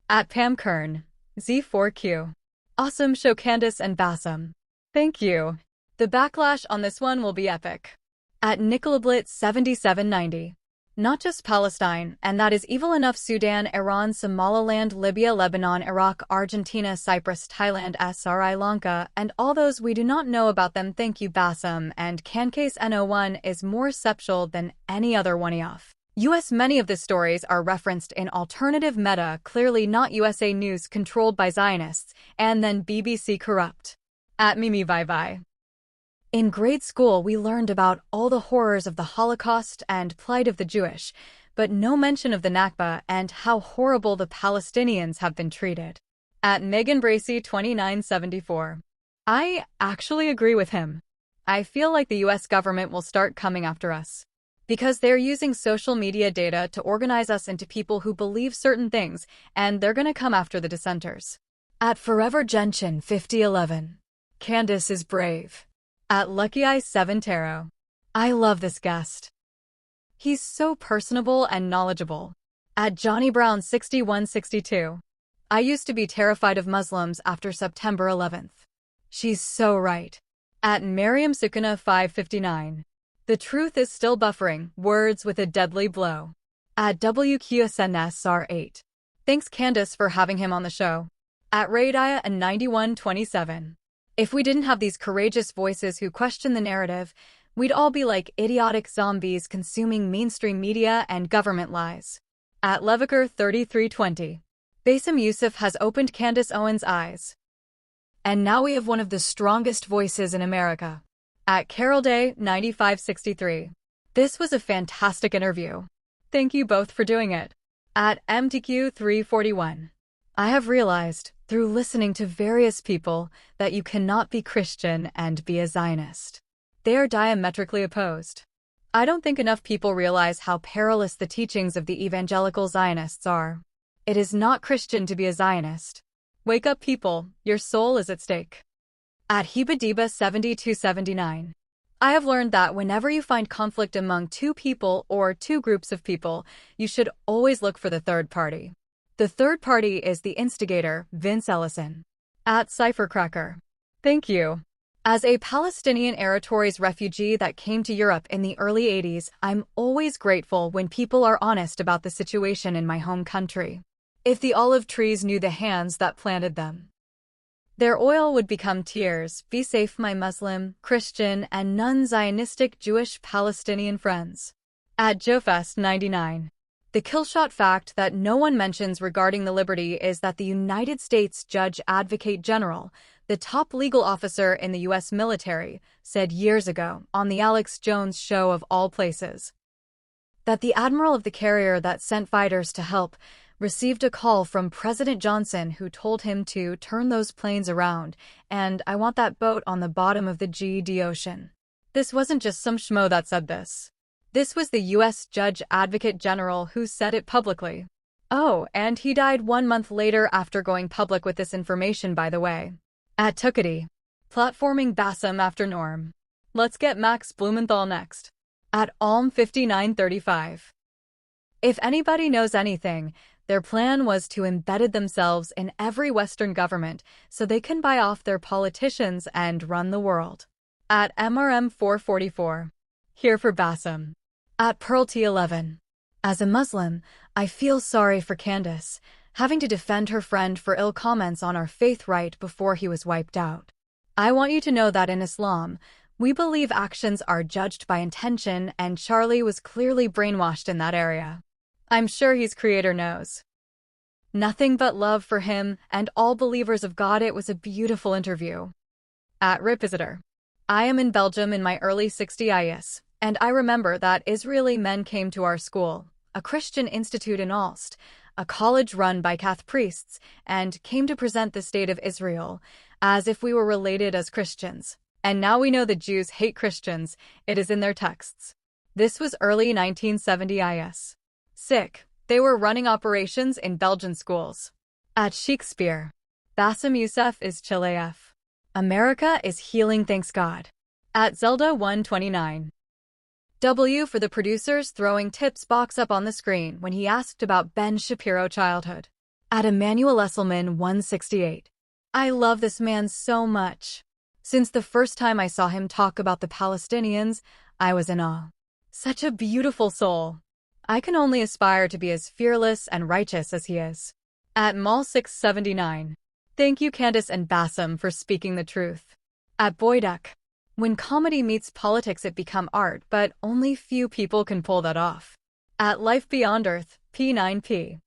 At Pam Kern. Z4Q. Awesome show, Candace and Bassem. Thank you. The backlash on this one will be epic. At Nicolablit 7790. Not just Palestine, and that is evil enough. Sudan, Iran, Somaliland, Libya, Lebanon, Iraq, Argentina, Cyprus, Thailand, Sri Lanka, and all those we do not know about them. Thank you, Bassem, and Cancase N01 is more exceptional than any other one-off. US Many of the stories are referenced in alternative meta, clearly not USA News controlled by Zionists, and then BBC corrupt. At Mimi Vai. In grade school we learned about all the horrors of the Holocaust and plight of the Jewish, but no mention of the Nakba and how horrible the Palestinians have been treated. At Megan Bracey 2974. I actually agree with him. I feel like the US government will start coming after us. Because they're using social media data to organize us into people who believe certain things, and they're gonna come after the dissenters. At Forever Genshin 5011. Candace is brave. At Lucky Eye 7 Tarot. I love this guest. He's so personable and knowledgeable. At Johnny Brown 6162. I used to be terrified of Muslims after September 11th. She's so right. At Miriam Sukuna 559. The truth is still buffering, words with a deadly blow. At WQSNSR8. Thanks, Candace, for having him on the show. At Radiah and 9127. If we didn't have these courageous voices who question the narrative, we'd all be like idiotic zombies consuming mainstream media and government lies. At Leviker 3320. Bassem Youssef has opened Candace Owens' eyes. And now we have one of the strongest voices in America. At Carol Day 9563. This was a fantastic interview. Thank you both for doing it. At MTQ 341. I have realized, through listening to various people, that you cannot be Christian and be a Zionist. They are diametrically opposed. I don't think enough people realize how perilous the teachings of the evangelical Zionists are. It is not Christian to be a Zionist. Wake up, people, your soul is at stake. At Hebadiba 7279. I have learned that whenever you find conflict among two people or two groups of people, you should always look for the third party. The third party is the instigator, Vince Ellison. At Cyphercracker. Thank you. As a Palestinian Eritrean refugee that came to Europe in the early 80s, I'm always grateful when people are honest about the situation in my home country. If the olive trees knew the hands that planted them, their oil would become tears. Be safe, my Muslim, Christian, and non-Zionistic Jewish Palestinian friends. At JoeFest99. The killshot fact that no one mentions regarding the Liberty is that the United States Judge Advocate General, the top legal officer in the U.S. military, said years ago, on the Alex Jones show of all places, that the admiral of the carrier that sent fighters to help received a call from President Johnson who told him to turn those planes around, and I want that boat on the bottom of the GD Ocean. This wasn't just some schmo that said this. This was the U.S. Judge Advocate General who said it publicly. Oh, and he died 1 month later after going public with this information, by the way. At Tukadi. Platforming Bassem after Norm. Let's get Max Blumenthal next. At Alm 5935. If anybody knows anything, their plan was to embed themselves in every Western government so they can buy off their politicians and run the world. At MRM 444. Here for Bassem. At Pearl T11. As a Muslim, I feel sorry for Candace, having to defend her friend for ill comments on our faith right before he was wiped out. I want you to know that in Islam, we believe actions are judged by intention, and Charlie was clearly brainwashed in that area. I'm sure his creator knows. Nothing but love for him and all believers of God. It was a beautiful interview. At Rip Visitor. I am in Belgium in my early 60s, and I remember that Israeli men came to our school, a Christian institute in Alst, a college run by Catholic priests, and came to present the state of Israel, as if we were related as Christians. And now we know the Jews hate Christians, it is in their texts. This was early 1970s. Sick. They were running operations in Belgian schools. At Shakespeare. Bassem Youssef is Chileaf. America is healing, thanks God. At Zelda 129. W for the producers throwing tips box up on the screen when he asked about Ben Shapiro childhood. At Emmanuel Esselman 168. I love this man so much. Since the first time I saw him talk about the Palestinians, I was in awe. Such a beautiful soul. I can only aspire to be as fearless and righteous as he is. At Mall 679. Thank you, Candace and Bassem, for speaking the truth. At Boyduck. When comedy meets politics, it becomes art, but only few people can pull that off. At Life Beyond Earth, P9P.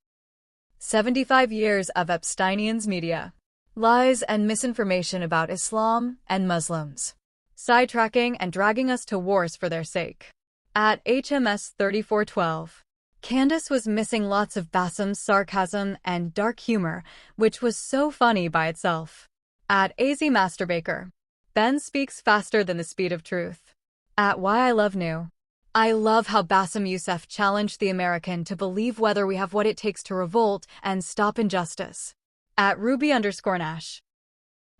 75 years of Epsteinians media. Lies and misinformation about Islam and Muslims. Sidetracking and dragging us to wars for their sake. At HMS 3412. Candace was missing lots of Bassem's sarcasm and dark humor, which was so funny by itself. At AZ Masterbaker. Ben speaks faster than the speed of truth. At Why I Love New. I love how Bassem Youssef challenged the American to believe whether we have what it takes to revolt and stop injustice. At Ruby_Nash.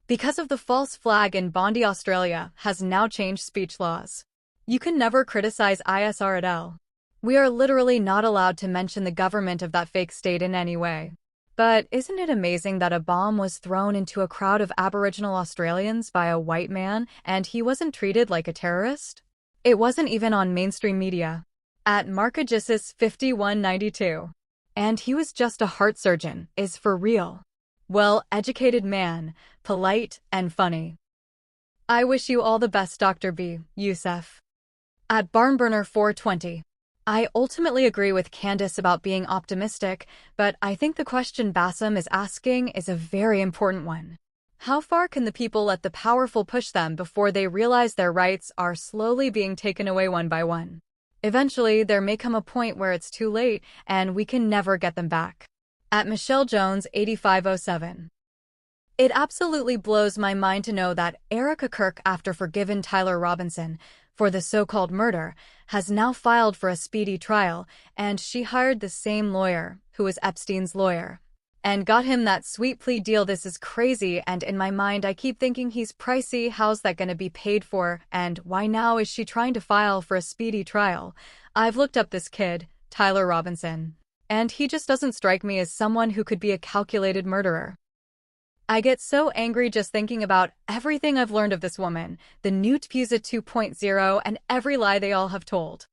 Because of the false flag in Bondi, Australia has now changed speech laws. You can never criticize ISRL. We are literally not allowed to mention the government of that fake state in any way. But isn't it amazing that a bomb was thrown into a crowd of Aboriginal Australians by a white man and he wasn't treated like a terrorist? It wasn't even on mainstream media. At Markagisis 5192. And he was just a heart surgeon, is for real. Well-educated man, polite and funny. I wish you all the best, Dr. B. Youssef. At Barnburner 420. I ultimately agree with Candace about being optimistic, but I think the question Bassem is asking is a very important one. How far can the people let the powerful push them before they realize their rights are slowly being taken away one by one? Eventually, there may come a point where it's too late and we can never get them back. At Michelle Jones 8507. It absolutely blows my mind to know that Erica Kirk, after forgiven Tyler Robinson for the so-called murder, has now filed for a speedy trial, and she hired the same lawyer, who was Epstein's lawyer, and got him that sweet plea deal. This is crazy, and in my mind I keep thinking he's pricey. How's that gonna be paid for, and why now is she trying to file for a speedy trial? I've looked up this kid, Tyler Robinson, and he just doesn't strike me as someone who could be a calculated murderer. I get so angry just thinking about everything I've learned of this woman, the new PeopleZ 2.0, and every lie they all have told.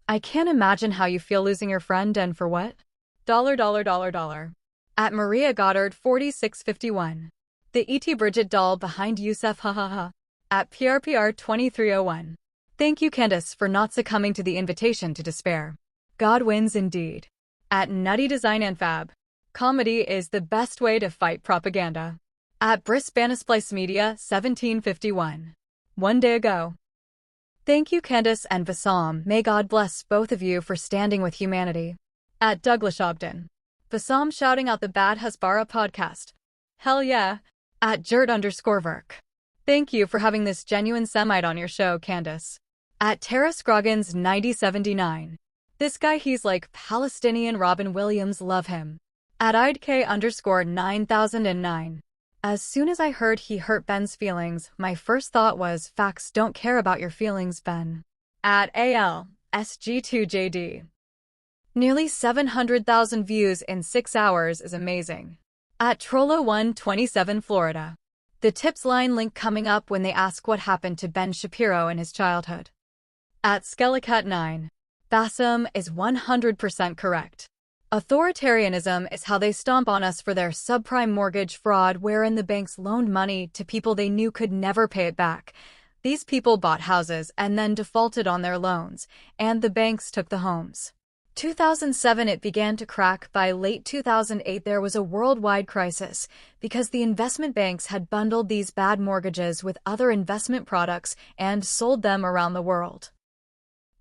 I can't imagine how you feel losing your friend and for what? $. At Maria Goddard 4651. The E.T. Bridget doll behind Youssef hahaha. At PRPR 2301. Thank you, Candace, for not succumbing to the invitation to despair. God wins indeed. At Nutty Design and Fab. Comedy is the best way to fight propaganda. At Brisbanisplice Media 1751. One day ago. Thank you, Candace and Bassem. May God bless both of you for standing with humanity. At Douglas Ogden. Bassem shouting out the Bad Hasbara podcast. Hell yeah. At Jert_Verk. Thank you for having this genuine Semite on your show, Candace. At Tara Scroggins 9079. This guy, he's like Palestinian Robin Williams, love him. At IDK_9009. As soon as I heard he hurt Ben's feelings, my first thought was, facts don't care about your feelings, Ben. At ALSG2JD. Nearly 700,000 views in 6 hours is amazing. At Trollo127 Florida. The tips line link coming up when they ask what happened to Ben Shapiro in his childhood. At Skellicat9. Bassem is 100% correct. Authoritarianism is how they stomp on us for their subprime mortgage fraud, wherein the banks loaned money to people they knew could never pay it back. These people bought houses and then defaulted on their loans, and the banks took the homes. 2007 it began to crack. By late 2008 there was a worldwide crisis because the investment banks had bundled these bad mortgages with other investment products and sold them around the world.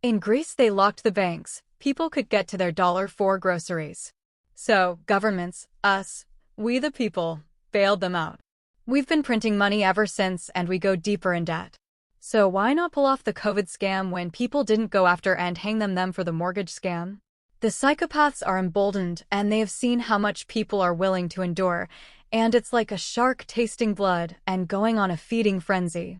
In Greece they locked the banks. People could get to their $4 groceries. So, governments, us, we the people, bailed them out. We've been printing money ever since and we go deeper in debt. So why not pull off the COVID scam when people didn't go after and hang them for the mortgage scam? The psychopaths are emboldened and they have seen how much people are willing to endure, and it's like a shark tasting blood and going on a feeding frenzy.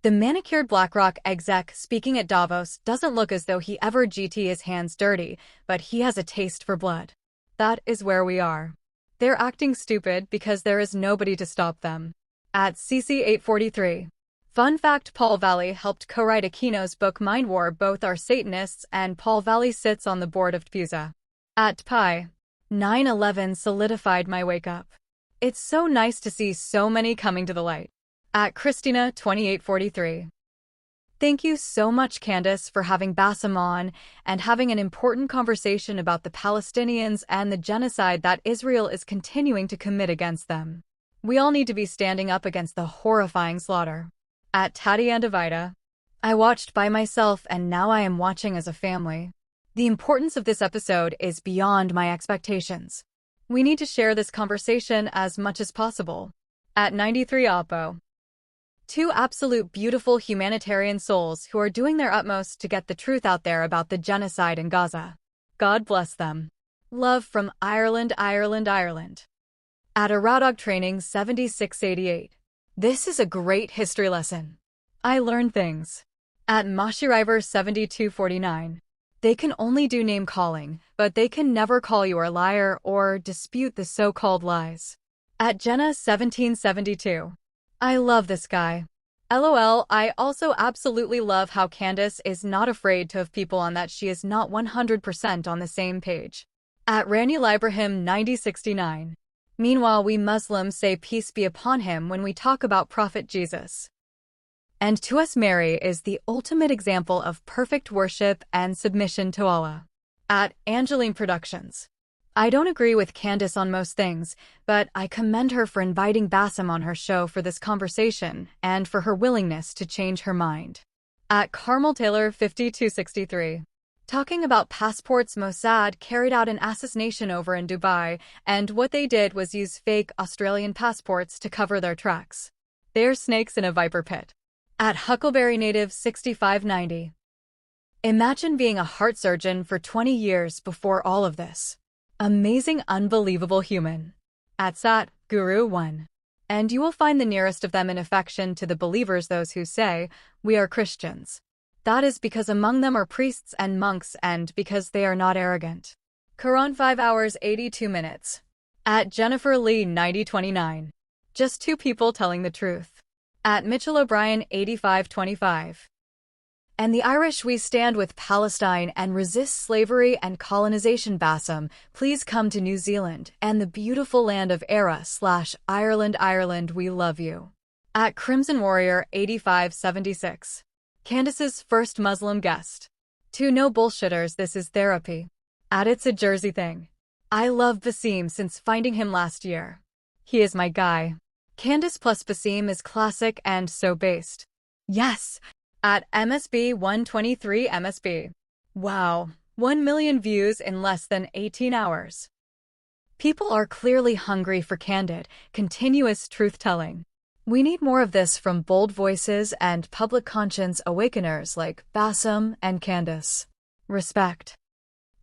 The manicured BlackRock exec speaking at Davos doesn't look as though he ever got his hands dirty, but he has a taste for blood. That is where we are. They're acting stupid because there is nobody to stop them. At CC843. Fun fact: Paul Valley helped co-write Aquino's book Mind War. Both are Satanists, and Paul Valley sits on the board of PeopleZ. At Pi. 9/11 solidified my wake-up. It's so nice to see so many coming to the light. At Christina 2843. Thank you so much, Candace, for having Bassem on and having an important conversation about the Palestinians and the genocide that Israel is continuing to commit against them. We all need to be standing up against the horrifying slaughter. At Tati and Avida. I watched by myself and now I am watching as a family. The importance of this episode is beyond my expectations. We need to share this conversation as much as possible. At 93 Oppo. Two absolute beautiful humanitarian souls who are doing their utmost to get the truth out there about the genocide in Gaza. God bless them. Love from Ireland. At Aradog Training 7688. This is a great history lesson. I learned things. At Mashiriver 7249. They can only do name calling, but they can never call you a liar or dispute the so-called lies. At Jenna 1772. I love this guy. LOL. I also absolutely love how Candace is not afraid to have people on that she is not 100% on the same page. At Rani Librahim 9069. Meanwhile, we Muslims say peace be upon him when we talk about Prophet Jesus. And to us, Mary is the ultimate example of perfect worship and submission to Allah. At Angeline Productions. I don't agree with Candace on most things, but I commend her for inviting Bassem on her show for this conversation and for her willingness to change her mind. At Carmel Taylor 5263. Talking about passports, Mossad carried out an assassination over in Dubai, and what they did was use fake Australian passports to cover their tracks. They're snakes in a viper pit. At Huckleberry Native 6590. Imagine being a heart surgeon for 20 years before all of this. Amazing, unbelievable human. At Sat Guru 1. And you will find the nearest of them in affection to the believers those who say, we are Christians. That is because among them are priests and monks and because they are not arrogant. Quran 5 hours 82 minutes. At Jennifer Lee 9029. Just two people telling the truth. At Mitchell O'Brien 8525. And the Irish, we stand with Palestine and resist slavery and colonization. Bassem, please come to New Zealand and the beautiful land of Era/Ireland. Ireland, we love you. At Crimson Warrior 8576. Candace's first Muslim guest. To no bullshitters, this is therapy. At It's a Jersey thing. I love Bassem since finding him last year. He is my guy. Candace plus Bassem is classic and so based. Yes. At MSB 123 MSB. Wow, 1 million views in less than 18 hours. People are clearly hungry for candid, continuous truth-telling. We need more of this from bold voices and public conscience awakeners like Bassem and Candace. Respect.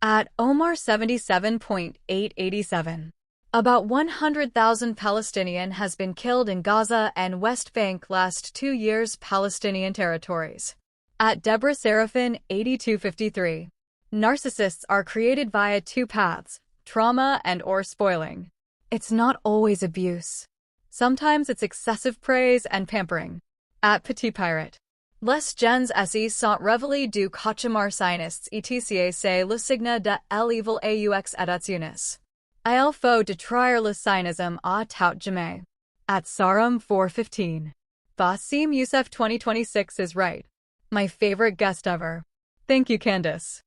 At Omar 77.887. About 100,000 Palestinian has been killed in Gaza and West Bank last 2 years. Palestinian territories. At Deborah Seraphin 8253. Narcissists are created via two paths, trauma and/or spoiling. It's not always abuse. Sometimes it's excessive praise and pampering. At Petit Pirate. Les gens assis sont réveillés du cauchemar sinistes etc. C'est le signe de l'evil aux états. Il faut détruire le cynisme à tout jamais. At Sarum 415. Bassem Youssef 2026 is right. My favorite guest ever. Thank you, Candace.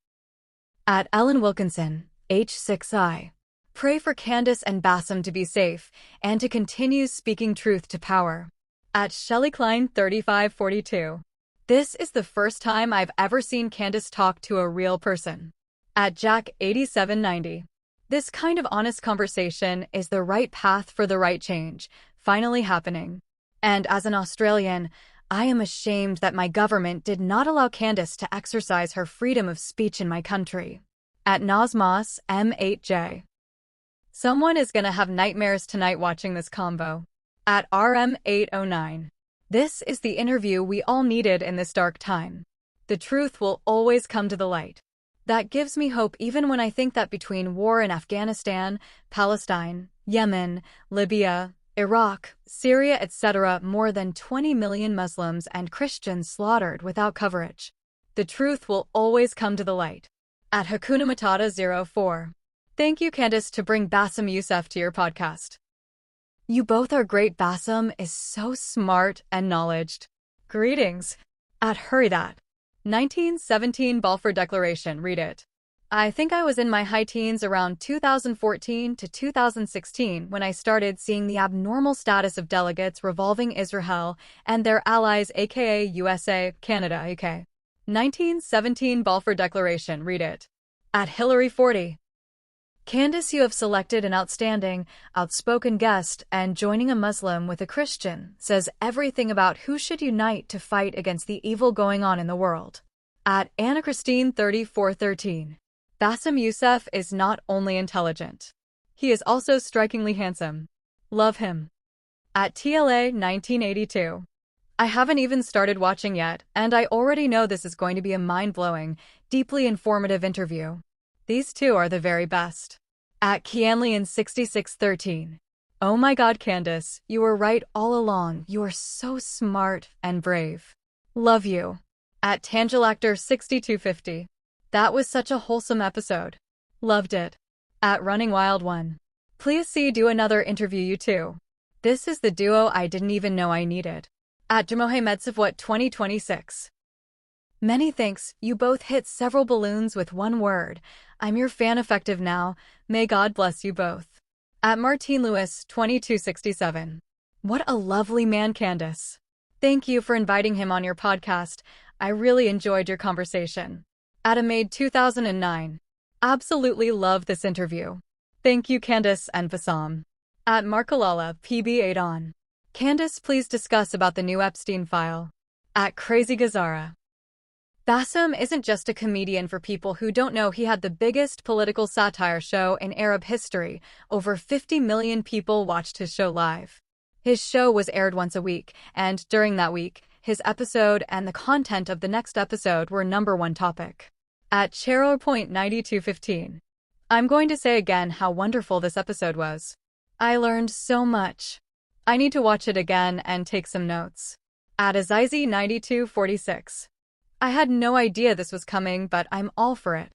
At Ellen Wilkinson, H6I. Pray for Candace and Bassem to be safe and to continue speaking truth to power. At Shelley Klein 3542. This is the first time I've ever seen Candace talk to a real person. At Jack 8790. This kind of honest conversation is the right path for the right change, finally happening. And as an Australian, I am ashamed that my government did not allow Candace to exercise her freedom of speech in my country. At Nazmas M8J. Someone is gonna have nightmares tonight watching this combo. At RM809. This is the interview we all needed in this dark time. The truth will always come to the light. That gives me hope even when I think that between war in Afghanistan, Palestine, Yemen, Libya, Iraq, Syria, etc., more than 20 million Muslims and Christians slaughtered without coverage. The truth will always come to the light. At Hakuna Matata 04. Thank you, Candace, to bring Bassem Youssef to your podcast. You both are great. Bassem is so smart and knowledged. Greetings. At Hurry That. 1917 Balfour Declaration, read it. I think I was in my high teens around 2014 to 2016 when I started seeing the abnormal status of delegates revolving Israel and their allies aka USA, Canada, aka. 1917 Balfour Declaration, read it. At Hillary 40. Candace, you have selected an outstanding, outspoken guest, and joining a Muslim with a Christian says everything about who should unite to fight against the evil going on in the world. At Anna Christine 3413. Bassem Youssef is not only intelligent. He is also strikingly handsome. Love him. At TLA 1982. I haven't even started watching yet, and I already know this is going to be a mind-blowing, deeply informative interview. These two are the very best. At Kianlian 6613. Oh my God, Candace, you were right all along. You are so smart and brave. Love you. At Tangelactor 6250. That was such a wholesome episode. Loved it. At Running Wild 1. Please do another interview, you two. This is the duo I didn't even know I needed. At Jamohammedsafwat 2026. Many thanks, you both hit several balloons with one word. I'm your fan. Effective now. May God bless you both. At Martine Lewis 2267. What a lovely man, Candace. Thank you for inviting him on your podcast. I really enjoyed your conversation. At Amade 2009. Absolutely love this interview. Thank you, Candace and Bassem. At Markalala PB8 on. Candace, please discuss about the new Epstein file. At Crazy Gazara. Bassem isn't just a comedian. For people who don't know, he had the biggest political satire show in Arab history. Over 50 million people watched his show live. His show was aired once a week, and during that week, his episode and the content of the next episode were #1 topic. At Cheryl.9215. I'm going to say again how wonderful this episode was. I learned so much. I need to watch it again and take some notes. At Azizi9246. I had no idea this was coming, but I'm all for it.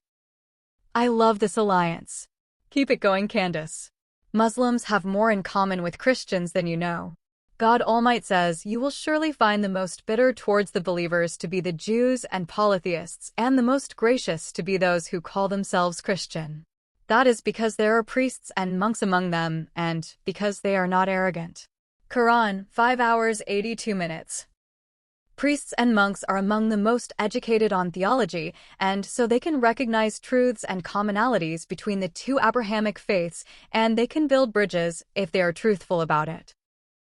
I love this alliance. Keep it going, Candace. Muslims have more in common with Christians than you know. God Almighty says, "You will surely find the most bitter towards the believers to be the Jews and polytheists, and the most gracious to be those who call themselves Christian. That is because there are priests and monks among them, and because they are not arrogant." Quran, 5 hours 82 minutes. Priests and monks are among the most educated on theology, and so they can recognize truths and commonalities between the two Abrahamic faiths, and they can build bridges if they are truthful about it.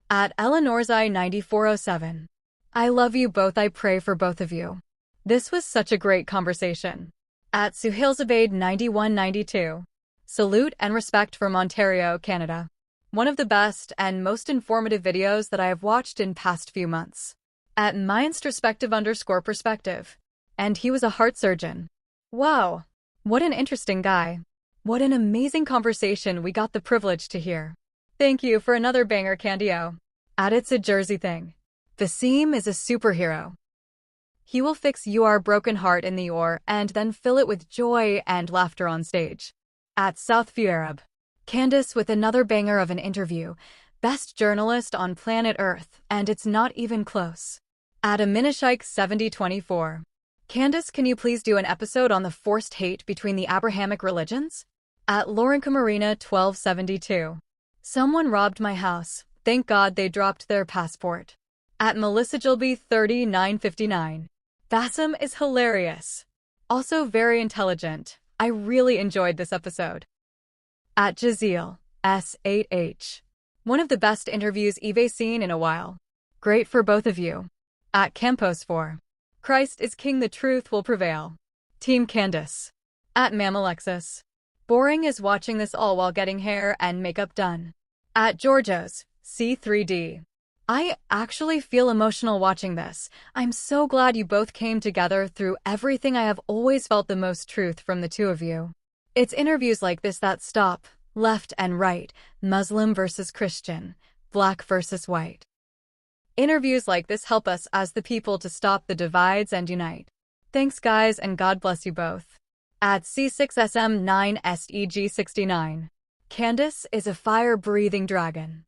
At Eleanorzai 9407. I love you both. I pray for both of you. This was such a great conversation. At Suhailzabade 9192. Salute and respect from Ontario, Canada. One of the best and most informative videos that I have watched in past few months. At _perspective. And he was a heart surgeon. Wow. What an interesting guy. What an amazing conversation we got the privilege to hear. Thank you for another banger, Candio. At It's a Jersey Thing. Bassem is a superhero. He will fix your broken heart in the OR and then fill it with joy and laughter on stage. At Southview Arab. Candace with another banger of an interview. Best journalist on planet Earth, and it's not even close. At Aminashike 7024. Candace, can you please do an episode on the forced hate between the Abrahamic religions? At Laurenka Marina 1272. Someone robbed my house. Thank God they dropped their passport. At Melissa Gilby 3959. Bassem is hilarious. Also very intelligent. I really enjoyed this episode. At Jazeel S8H. One of the best interviews I've seen in a while. Great for both of you. At Campos4. Christ is King, the truth will prevail. Team Candace. At Mamalexis. Boring is watching this all while getting hair and makeup done. At Georgios C3D. I actually feel emotional watching this. I'm so glad you both came together through everything. I have always felt the most truth from the two of you. It's interviews like this that stop, left and right, Muslim versus Christian, black versus white. Interviews like this help us as the people to stop the divides and unite. Thanks guys, and God bless you both. At C6SM9SEG69. Candace is a fire-breathing dragon.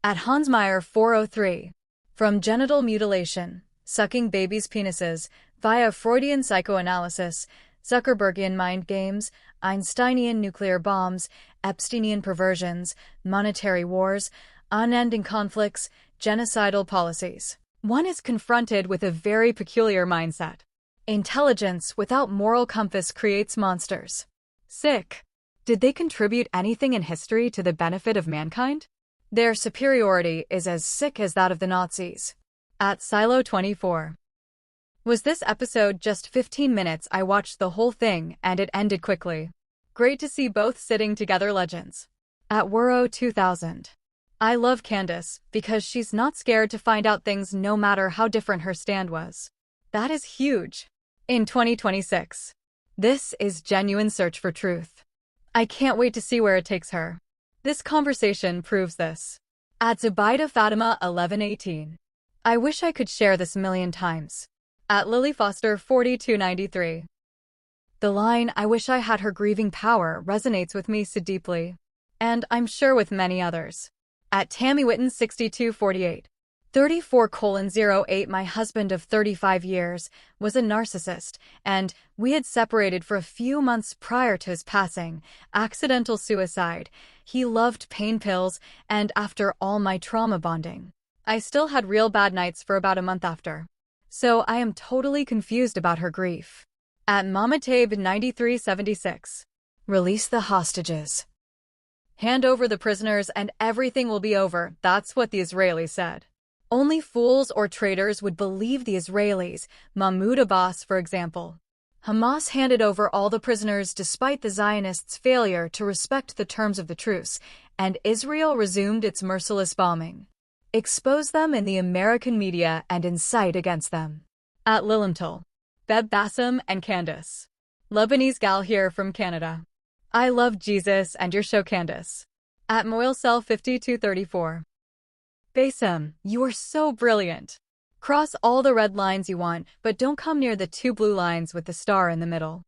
At Hansmeyer 403. From genital mutilation, sucking babies' penises, via Freudian psychoanalysis, Zuckerbergian mind games, Einsteinian nuclear bombs, Epsteinian perversions, monetary wars, unending conflicts, genocidal policies. One is confronted with a very peculiar mindset. Intelligence without moral compass creates monsters. Sick. Did they contribute anything in history to the benefit of mankind? Their superiority is as sick as that of the Nazis. At Silo 24. Was this episode just 15 minutes? I watched the whole thing and it ended quickly. Great to see both sitting together legends. At Wuro 2000. I love Candace because she's not scared to find out things no matter how different her stand was. That is huge. In 2026. This is genuine search for truth. I can't wait to see where it takes her. This conversation proves this. At Zubaida Fatima 1118. I wish I could share this a million times. At Lily Foster 4293. The line, "I wish I had her grieving power," resonates with me so deeply. And I'm sure with many others. At Tammy Witten 6248. 34:08. My husband of 35 years was a narcissist, and we had separated for a few months prior to his passing. Accidental suicide. He loved pain pills, and after all my trauma bonding, I still had real bad nights for about a month after. So I am totally confused about her grief. At Mama Tabe 9376. Release the hostages. Hand over the prisoners and everything will be over. That's what the Israelis said. Only fools or traitors would believe the Israelis, Mahmoud Abbas, for example. Hamas handed over all the prisoners despite the Zionists' failure to respect the terms of the truce, and Israel resumed its merciless bombing. Expose them in the American media and incite against them. At Lilimtal. Beb Bassem and Candace. Lebanese gal here from Canada. I love Jesus and your show, Candace. At Moilcell 5234. Bassem, you are so brilliant. Cross all the red lines you want, but don't come near the two blue lines with the star in the middle.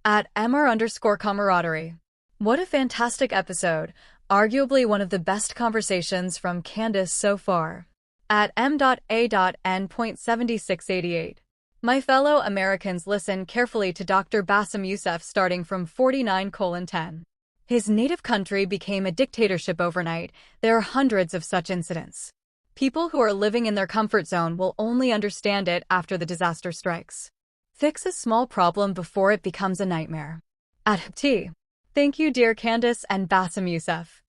At Emmer_camaraderie. What a fantastic episode. Arguably one of the best conversations from Candace so far. At M.A.N.7688. My fellow Americans, listen carefully to Dr. Bassem Youssef starting from 49:10. His native country became a dictatorship overnight. There are hundreds of such incidents. People who are living in their comfort zone will only understand it after the disaster strikes. Fix a small problem before it becomes a nightmare. At T. Thank you, dear Candace and Bassem Youssef.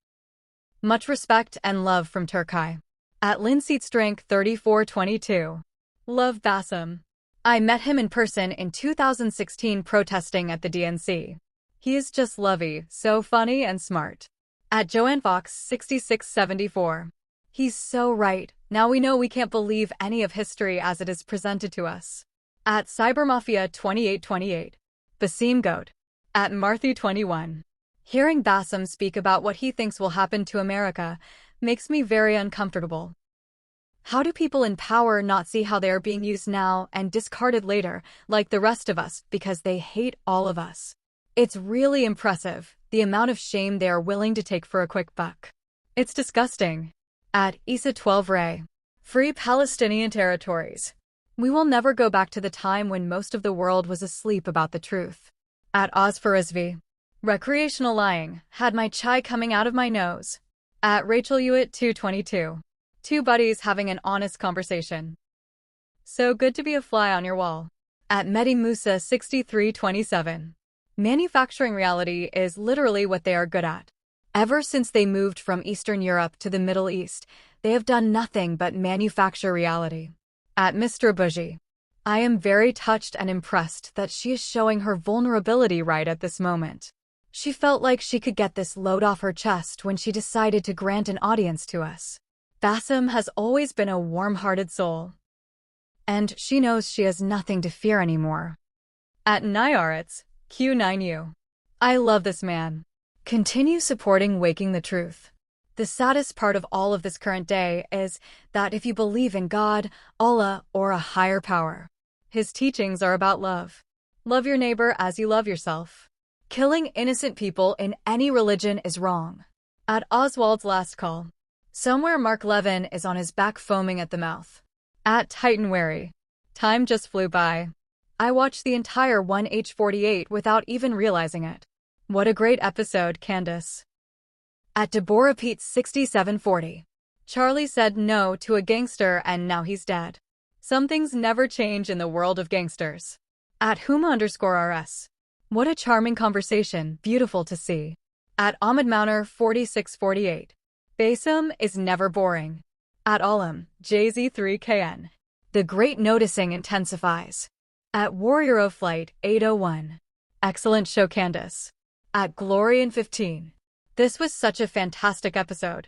Much respect and love from Turkey. At LinSeatStrength3422. Love Bassem. I met him in person in 2016 protesting at the DNC. He is just lovey, so funny and smart. At JoanneFox6674. He's so right. Now we know we can't believe any of history as it is presented to us. At CyberMafia2828. Bassem Goat. At Marthy21. Hearing Bassem speak about what he thinks will happen to America makes me very uncomfortable. How do people in power not see how they are being used now and discarded later, like the rest of us, because they hate all of us? It's really impressive, the amount of shame they are willing to take for a quick buck. It's disgusting. At Isa12Ray. Free Palestinian territories. We will never go back to the time when most of the world was asleep about the truth. At Ozfarizvi. Recreational lying. Had my chai coming out of my nose. At RachelHewitt222. Two buddies having an honest conversation. So good to be a fly on your wall. At MediMusa6327. Manufacturing reality is literally what they are good at. Ever since they moved from Eastern Europe to the Middle East, they have done nothing but manufacture reality. At Mr. Bougie. I am very touched and impressed that she is showing her vulnerability right at this moment. She felt like she could get this load off her chest when she decided to grant an audience to us. Bassem has always been a warm-hearted soul. And she knows she has nothing to fear anymore. At Nyaritz, Q9U. I love this man. Continue supporting Waking the Truth. The saddest part of all of this current day is that if you believe in God, Allah, or a higher power, his teachings are about love. Love your neighbor as you love yourself. Killing innocent people in any religion is wrong. At Oswald's Last Call. Somewhere Mark Levin is on his back foaming at the mouth. At Titan Wary. Time just flew by. I watched the entire 1H48 without even realizing it. What a great episode, Candace. At Deborah Pete 6740. Charlie said no to a gangster and now he's dead. Some things never change in the world of gangsters. At Huma_RS. What a charming conversation, beautiful to see. At Ahmed Mauner 4648. Bassem is never boring. At Alam, JZ3KN. The great noticing intensifies. At Warrior of Flight 801. Excellent show, Candace. At Glorian15. This was such a fantastic episode.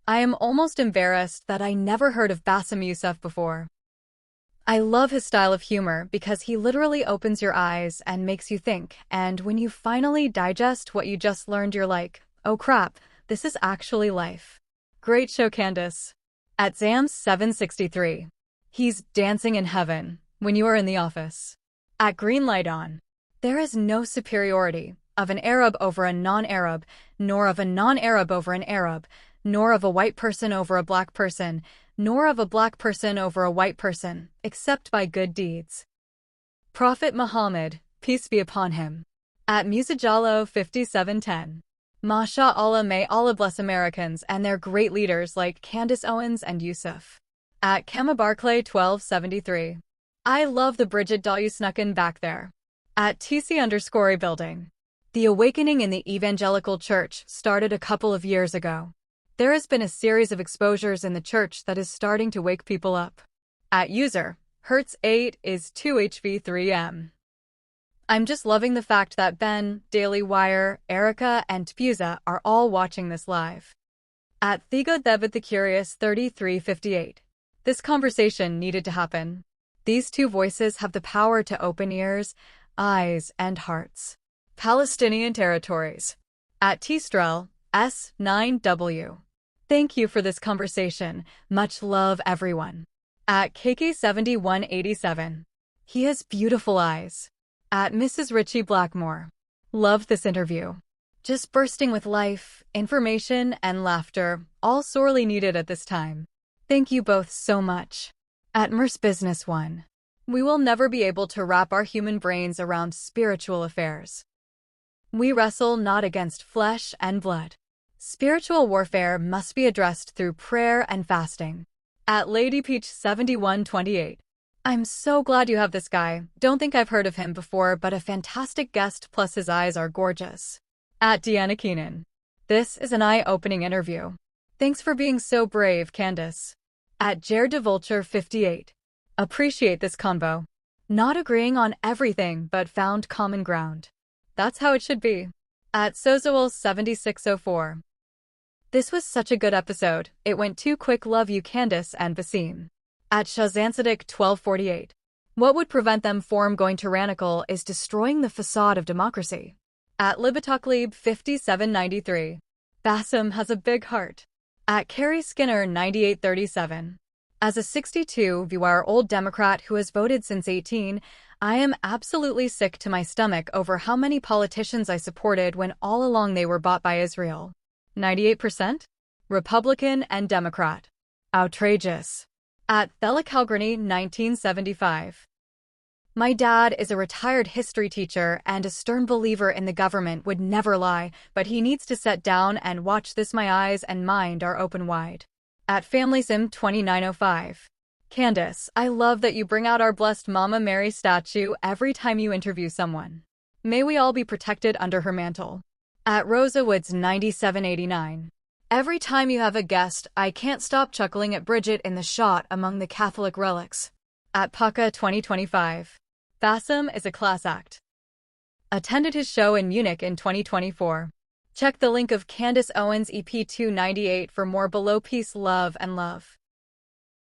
I am almost embarrassed that I never heard of Bassem Youssef before. I love his style of humor because he literally opens your eyes and makes you think, and when you finally digest what you just learned, you're like, oh crap, this is actually life. Great show, Candace. At Zams763. He's dancing in heaven when you are in the office. At Greenlight On. There is no superiority of an Arab over a non-Arab, nor of a non-Arab over an Arab, nor of a white person over a black person, nor of a black person over a white person, except by good deeds. Prophet Muhammad, peace be upon him. At Musajalo5710. Masha Allah, may Allah bless Americans and their great leaders like Candace Owens and Youssef. At Kemma Barclay 1273. I love the Bridget doll you snuck in back there. At TC_building. The awakening in the evangelical church started a couple of years ago. There has been a series of exposures in the church that is starting to wake people up. At user, Hertz 8 is 2HV3M. I'm just loving the fact that Ben, Daily Wire, Erica, and Tpuza are all watching this live. At Thigo David the Curious 3358. This conversation needed to happen. These two voices have the power to open ears, eyes, and hearts. Palestinian territories. At Tstrel, S9W. Thank you for this conversation. Much love, everyone. At KK7187. He has beautiful eyes. At Mrs. Richie Blackmore. Love this interview. Just bursting with life, information, and laughter, all sorely needed at this time. Thank you both so much. At Merce Business One. We will never be able to wrap our human brains around spiritual affairs. We wrestle not against flesh and blood. Spiritual warfare must be addressed through prayer and fasting. At Lady Peach 7128. I'm so glad you have this guy. Don't think I've heard of him before, but a fantastic guest, plus his eyes are gorgeous. At Deanna Keenan. This is an eye-opening interview. Thanks for being so brave, Candace. At Jared DeVulture 58. Appreciate this convo. Not agreeing on everything, but found common ground. That's how it should be. At Sozoal 7604. This was such a good episode. It went too quick. Love you, Candace and Bassem. At Shazansadik 1248. What would prevent them from going tyrannical is destroying the facade of democracy. At Libitaklib 5793. Bassem has a big heart. At Carrie Skinner 9837. As a 62-year-old Democrat who has voted since 18, I am absolutely sick to my stomach over how many politicians I supported when all along they were bought by Israel. 98%? Republican and Democrat. Outrageous. At Thela Calgary 1975. My dad is a retired history teacher and a stern believer in the government would never lie, but he needs to sit down and watch this. My eyes and mind are open wide. At FamilySim 2905. Candace, I love that you bring out our blessed Mama Mary statue every time you interview someone. May we all be protected under her mantle. At Rosa Woods 9789. Every time you have a guest, I can't stop chuckling at Bridget in the shot among the Catholic relics. At Pucka 2025. Bassem is a class act. Attended his show in Munich in 2024. Check the link of Candace Owens EP 298 for more. Below. Peace, love, and love.